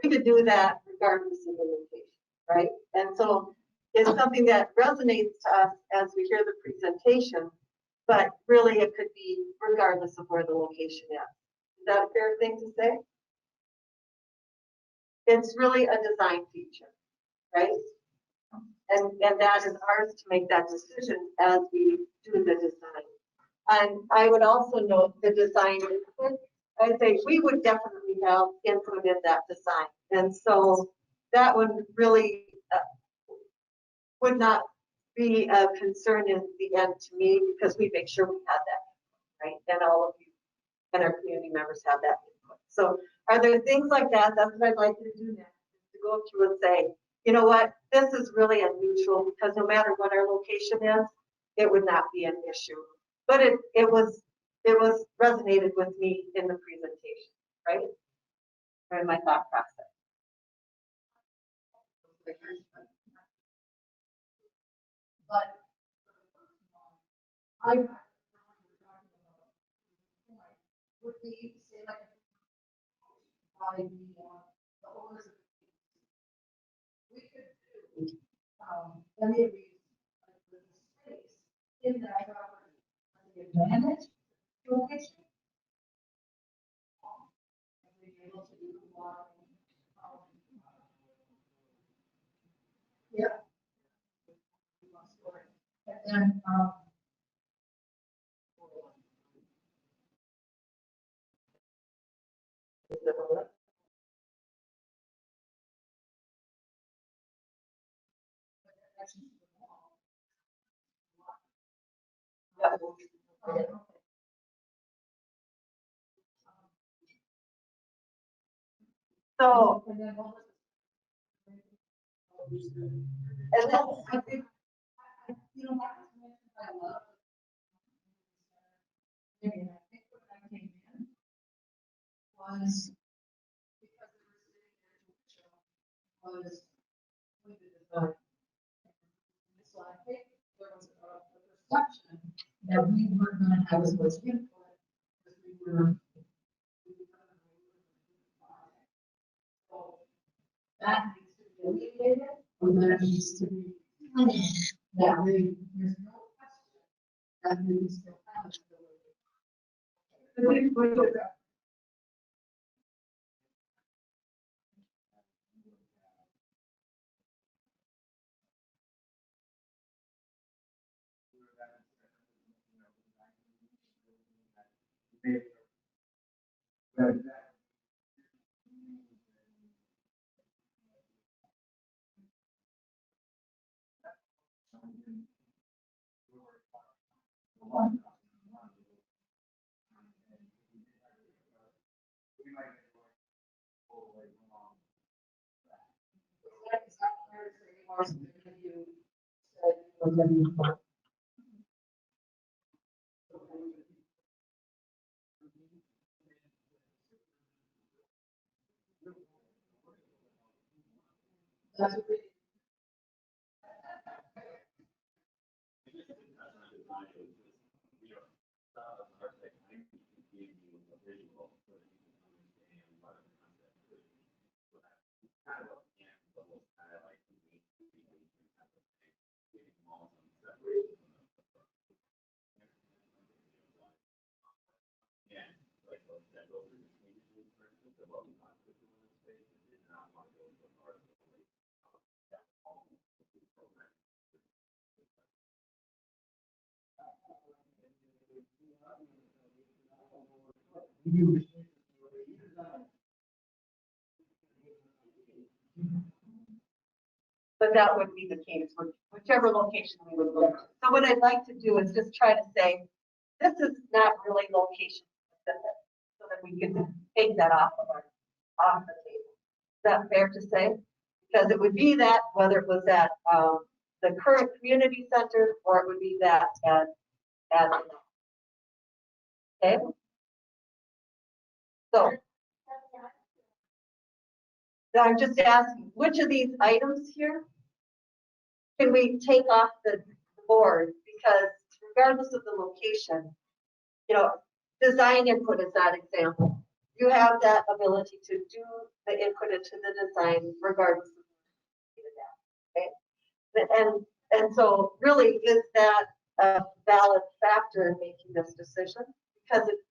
We could do that regardless of the location, right? And so it's something that resonates to us as we hear the presentation, but really it could be regardless of where the location is. Is that a fair thing to say? It's really a design feature, right? And that is ours to make that decision as we do the design. And I would also note the design input. I'd say we would definitely have input in that design. And so that would really would not be a concern in the end to me because we make sure we have that, right? And all of you and our community members have that input. So are there things like that? That's what I'd like you to do next, to go through and say, you know what, this is really a neutral because no matter what our location is, it would not be an issue. But it was resonated with me in the presentation, right? Or in my thought process. But I would be say like by the owners of we could do any of these like the space in that property the advantage location. And being able to do a lot yeah. And then So, and then what was and then I think, you know, that was mentioned I love. And I think when I came in was because they were sitting there to show was with the design. So I think there was a perception that we weren't going to have as much input as we were. So that needs to be alleviated, or that needs to be that way. There's no question that we still have ability. But that would be the case, whichever location we would look. So what I'd like to do is just try to say, this is not really location specific, so that we can take that off the table. Is that fair to say? Because it would be that, whether it was at the current community center, or it would be that at okay? So I'm just asking, which of these items here can we take off the board? Because regardless of the location, you know, design input is that example. You have that ability to do the input into the design regardless of that, okay? And so really, is that a valid factor in making this decision? Because it's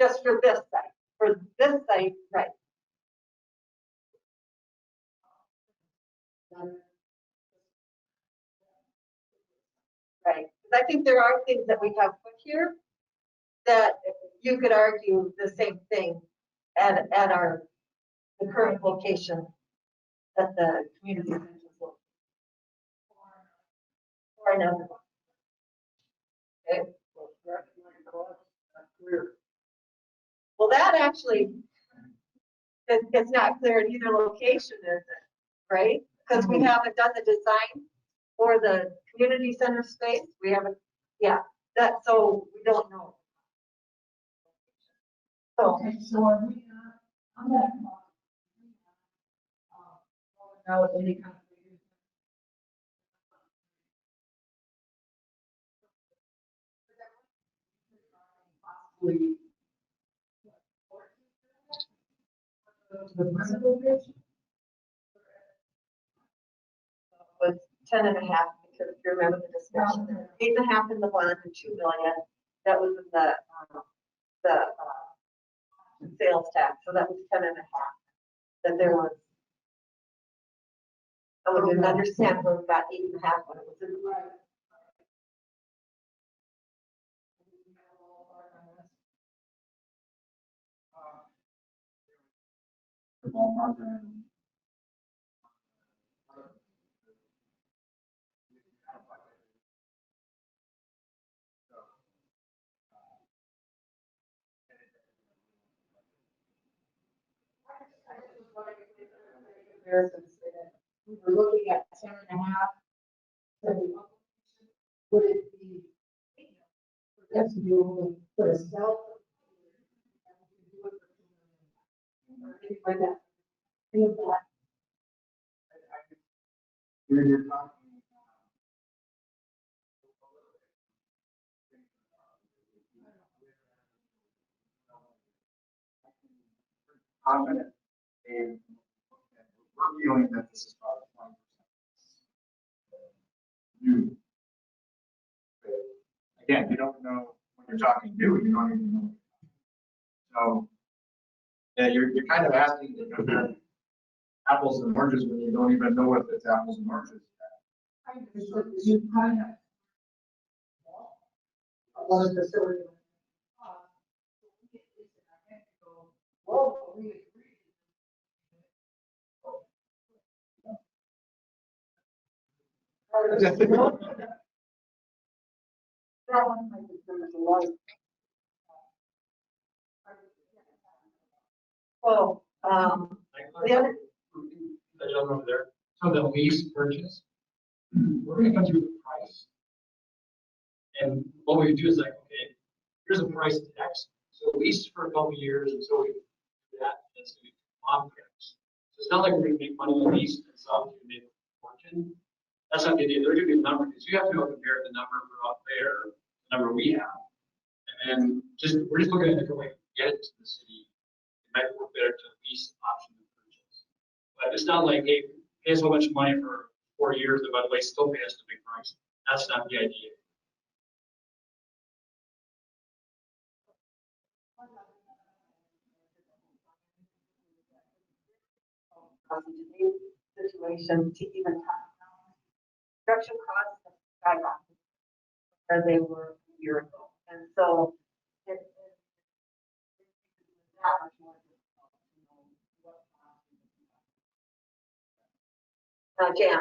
just for this site. For this site, right. Right. Because I think there are things that we have put here that you could argue the same thing at the current location at the community center or another one. Okay. Well, that actually, it's not clear in either location, is it? Right? Because we haven't done the design for the community center space. We haven't, yeah, so we don't know. So, Okay, so are we not, on that, out any kind of. The present location? was 10 and a half, because if you remember the discussion, 8.5 in the one and 2 million. That was in the sales tax, so that was 10 and a half. That there was. I didn't understand where we got 8.5 when it was in the right. We were looking at 10 and a half. So would it be? Yes, you will put a cell. Like that. Think of that. You're talking. Confident in, we're feeling that this is about 20%. New. Again, you don't know when you're talking new, you don't even know. So, yeah, you're kind of asking to compare apples and oranges when you don't even know if it's apples and oranges. You kind of. One of the facility. Whoa, we agree. That one might be a lot. Well, the other. The gentleman over there, so the lease purchase, we're gonna come through the price. And what we do is like, okay, here's a price X, so lease for a couple of years until we do that, and so we contracts. So it's not like we're gonna make money on lease and some to make a fortune. That's not the idea. They're gonna be a number, because you have to go compare the number for out there, the number we have. And then we're just looking at the way to get it to the city. It might work better to lease option than purchase. But it's not like, hey, pay us so much money for 4 years, and by the way, still pay us the big price. That's not the idea. Today's situation to even talk about construction costs have skyrocketed where they were a year ago. And so Jan.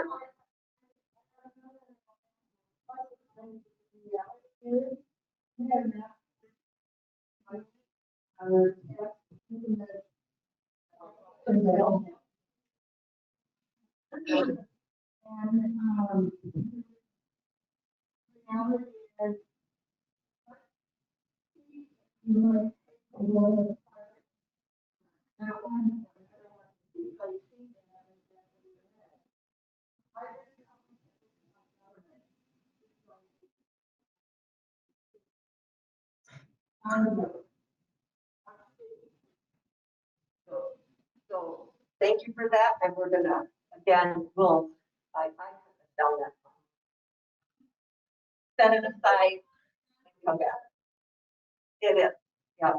So thank you for that, and we're gonna, again, I have done that. Set it aside, and come back. It is, yeah.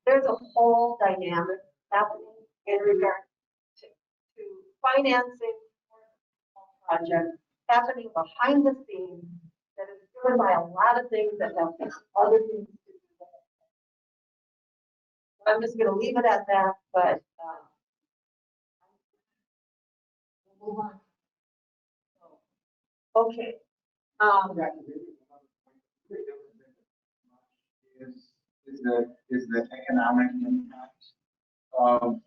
There's a whole dynamic happening in regard to financing projects happening behind the scenes that is driven by a lot of things that have other things to do with it. I'm just gonna leave it at that, but, we'll move on. Okay. Is the economic impact of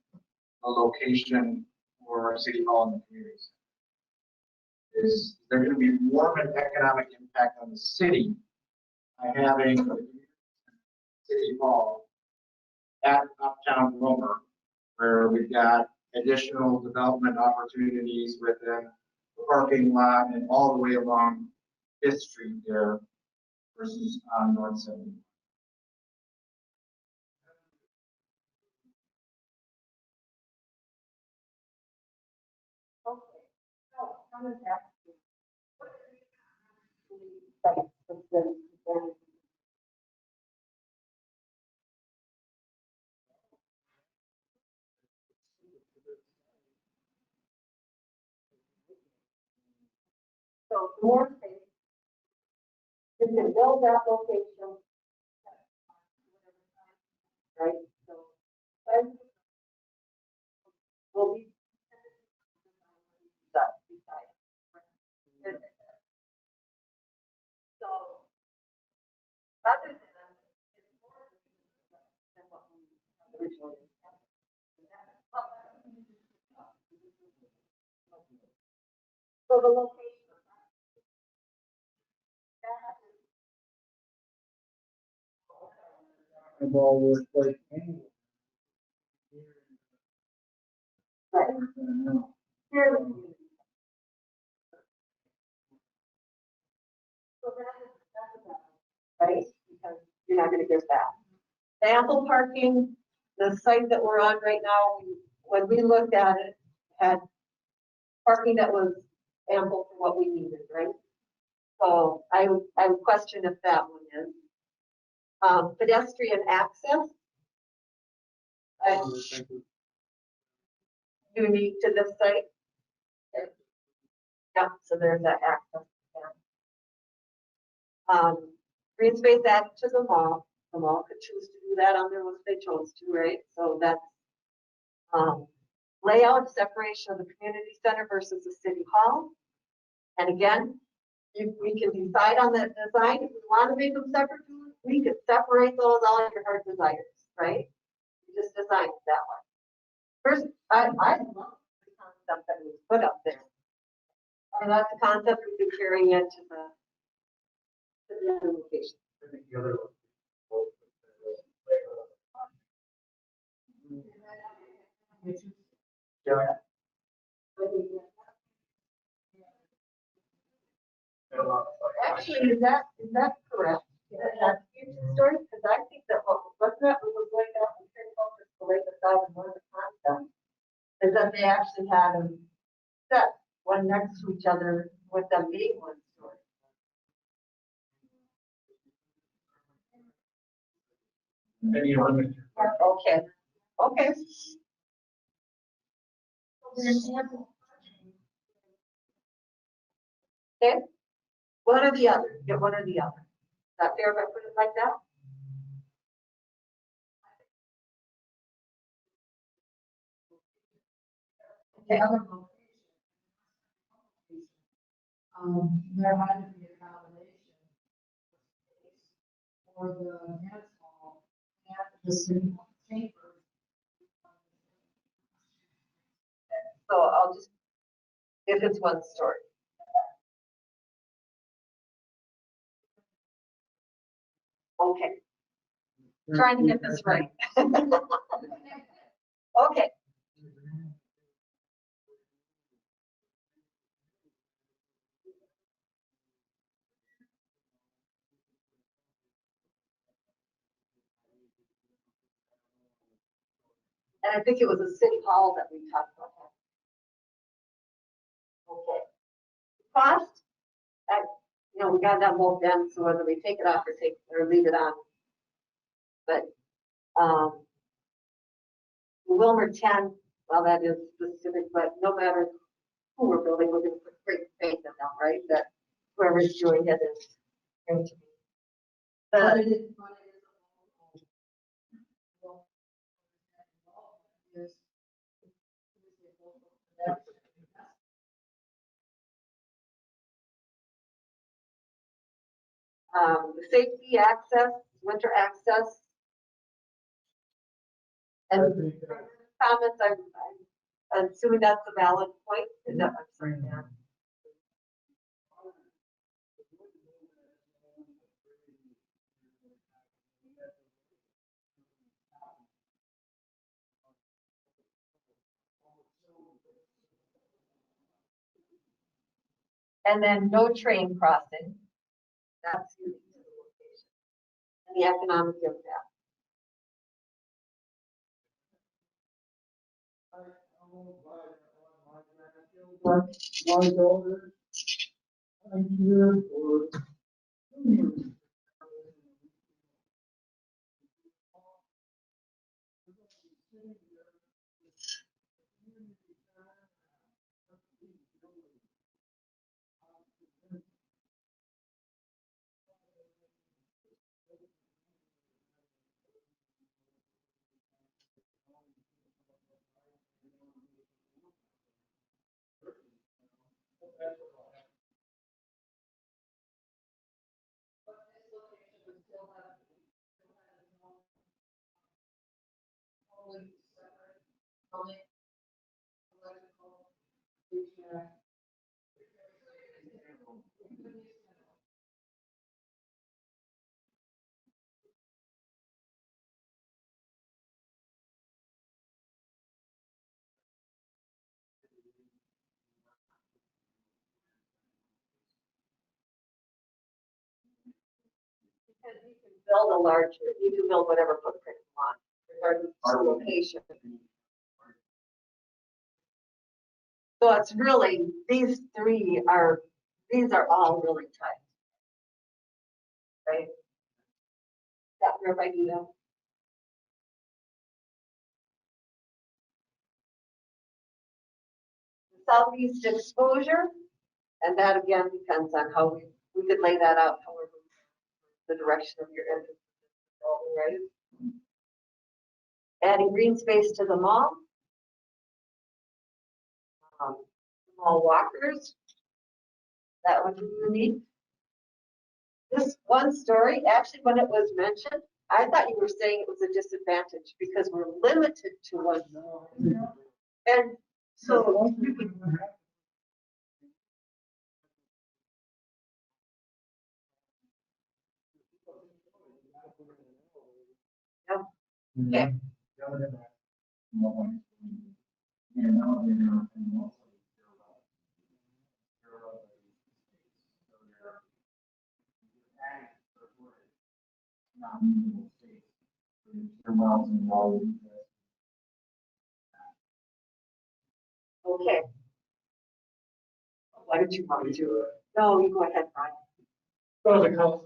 the location for City Hall and the communities? Is there going to be more of an economic impact on the city by having City Hall at Uptown Wilmer, where we've got additional development opportunities within the parking lot and all the way along Fifth Street there versus on North 70? Okay. So, how does that? So more space. You can build that location. Right, so. Will be. So. Other than that, it's more than what we originally. So the location. Right, because you're not gonna get that. The ample parking, the site that we're on right now, when we looked at it, had parking that was ample for what we needed, right? So I would question if that one is. Pedestrian access. Unique to this site. Yeah, so there's that access. Green space added to the mall. The mall could choose to do that on their list if they chose to, right? So that's layout separation of the community center versus the city hall. And again, we can decide on that design. If we want to make them separate, we could separate those all your heart desires, right? You just design it that way. First, I love the concept that was put up there. And that's the concept we could carry into the other location. I think the other one. Yeah. Actually, is that correct? That's future story, because I think that wasn't that what was laid out in the focus to lay aside one of the concepts is that they actually had them set one next to each other with them being one story. And you limit your. Okay, okay. Okay, one or the other, get one or the other. Is that fair if I put it like that? The other location. There had to be a combination for the dance hall and the city chamber. So I'll just, if it's one story. Okay, trying to get this right. Okay. And I think it was a city hall that we talked about. Okay. Cost, we got that both done, so whether we take it off or leave it on. But, Wilmer 10, well, that is specific, but no matter who we're building, we're going to put great faith in them, right? That whoever's doing it is going to be. The safety access, winter access. And comments, I'm assuming that's a valid point. Is that I'm sorry, yeah. And then no train crossing. That's unique to the location. And the economic impact. My daughter, I'm here for 2 years. Because you can build a large, you can build whatever footprint you want, regardless of the location. So it's really, these are all really tight. Right? That where I do them. Southeast exposure, and that again depends on how we could lay that out, however, the direction of your entrance, right? Adding green space to the mall. Mall walkers. That would be unique. This one story, actually, when it was mentioned, I thought you were saying it was a disadvantage because we're limited to one. And so you could. Yeah. Okay. Okay. Why did you want to do it? No, you go ahead, Brian. So the cost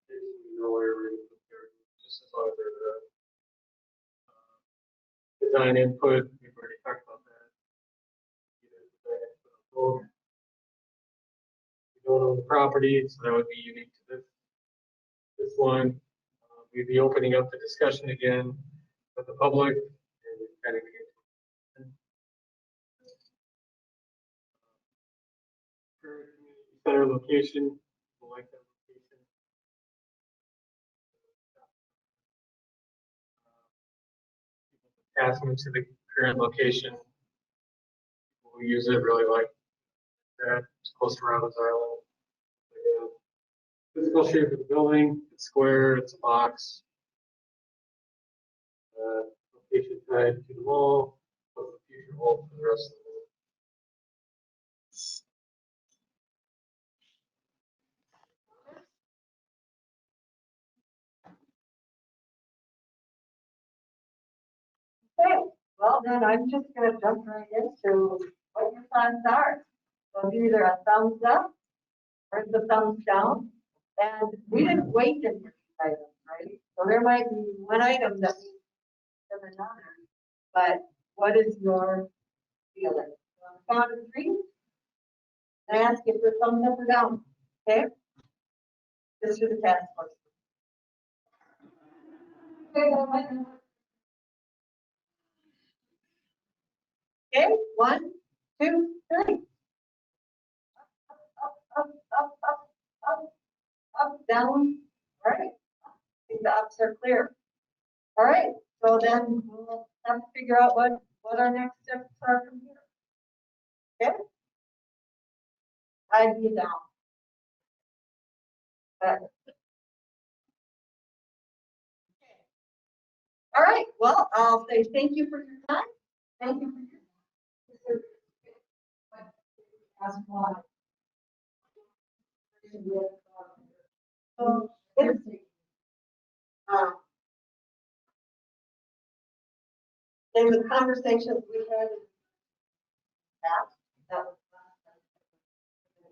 You know where we're just as long as there's design input, we've already talked about that. We don't own the property, so that would be unique to this one. We'd be opening up the discussion again with the public. And we kind of current community center location, people like that location. Attachment to the current location. People who use it really like that. It's close to Robbins Island. Physical shape of the building, it's square, it's a box. Location tied to the mall, what's the future hold for the rest of the Okay, well then I'm just gonna jump right into what your thoughts are. So it's either a thumbs up or it's a thumbs down. And we didn't wait in these items, right? So there might be one item that needs another. But what is your feeling? On the count of three, I ask you for thumbs up or down, okay? This is the task force. Okay, 1, 2, 3. Up, up, up, up, up, down. All right. I think the ups are clear. All right. So then we'll have to figure out what our next steps are from here. Okay. I'd be down. But, all right. Well, I'll say thank you for your time. Thank you for your ask why. So it's in the conversations we had in the past, that was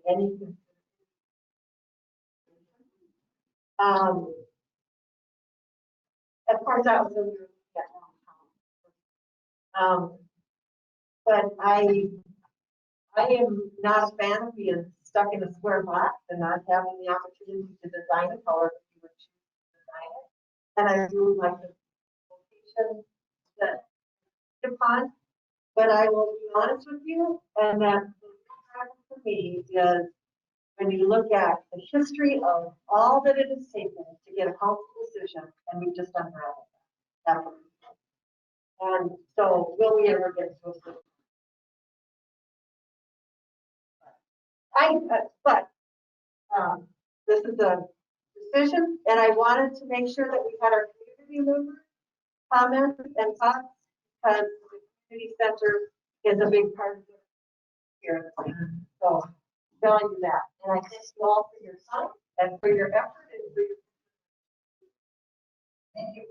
any of course that was a year but I am not a fan of being stuck in a square box and not having the opportunity to design it however you would choose to design it. And I do like the location that upon, but I will be honest with you, and that for me is when you look at the history of all that it has taken to get a council decision, and we've just unraveled that. And so, will we ever get to a solution? This is a decision, and I wanted to make sure that we had our community members comments and thoughts, because the community center is a big part of it here. So, telling you that, and I thank you all for your time and for your effort and for your. Thank you.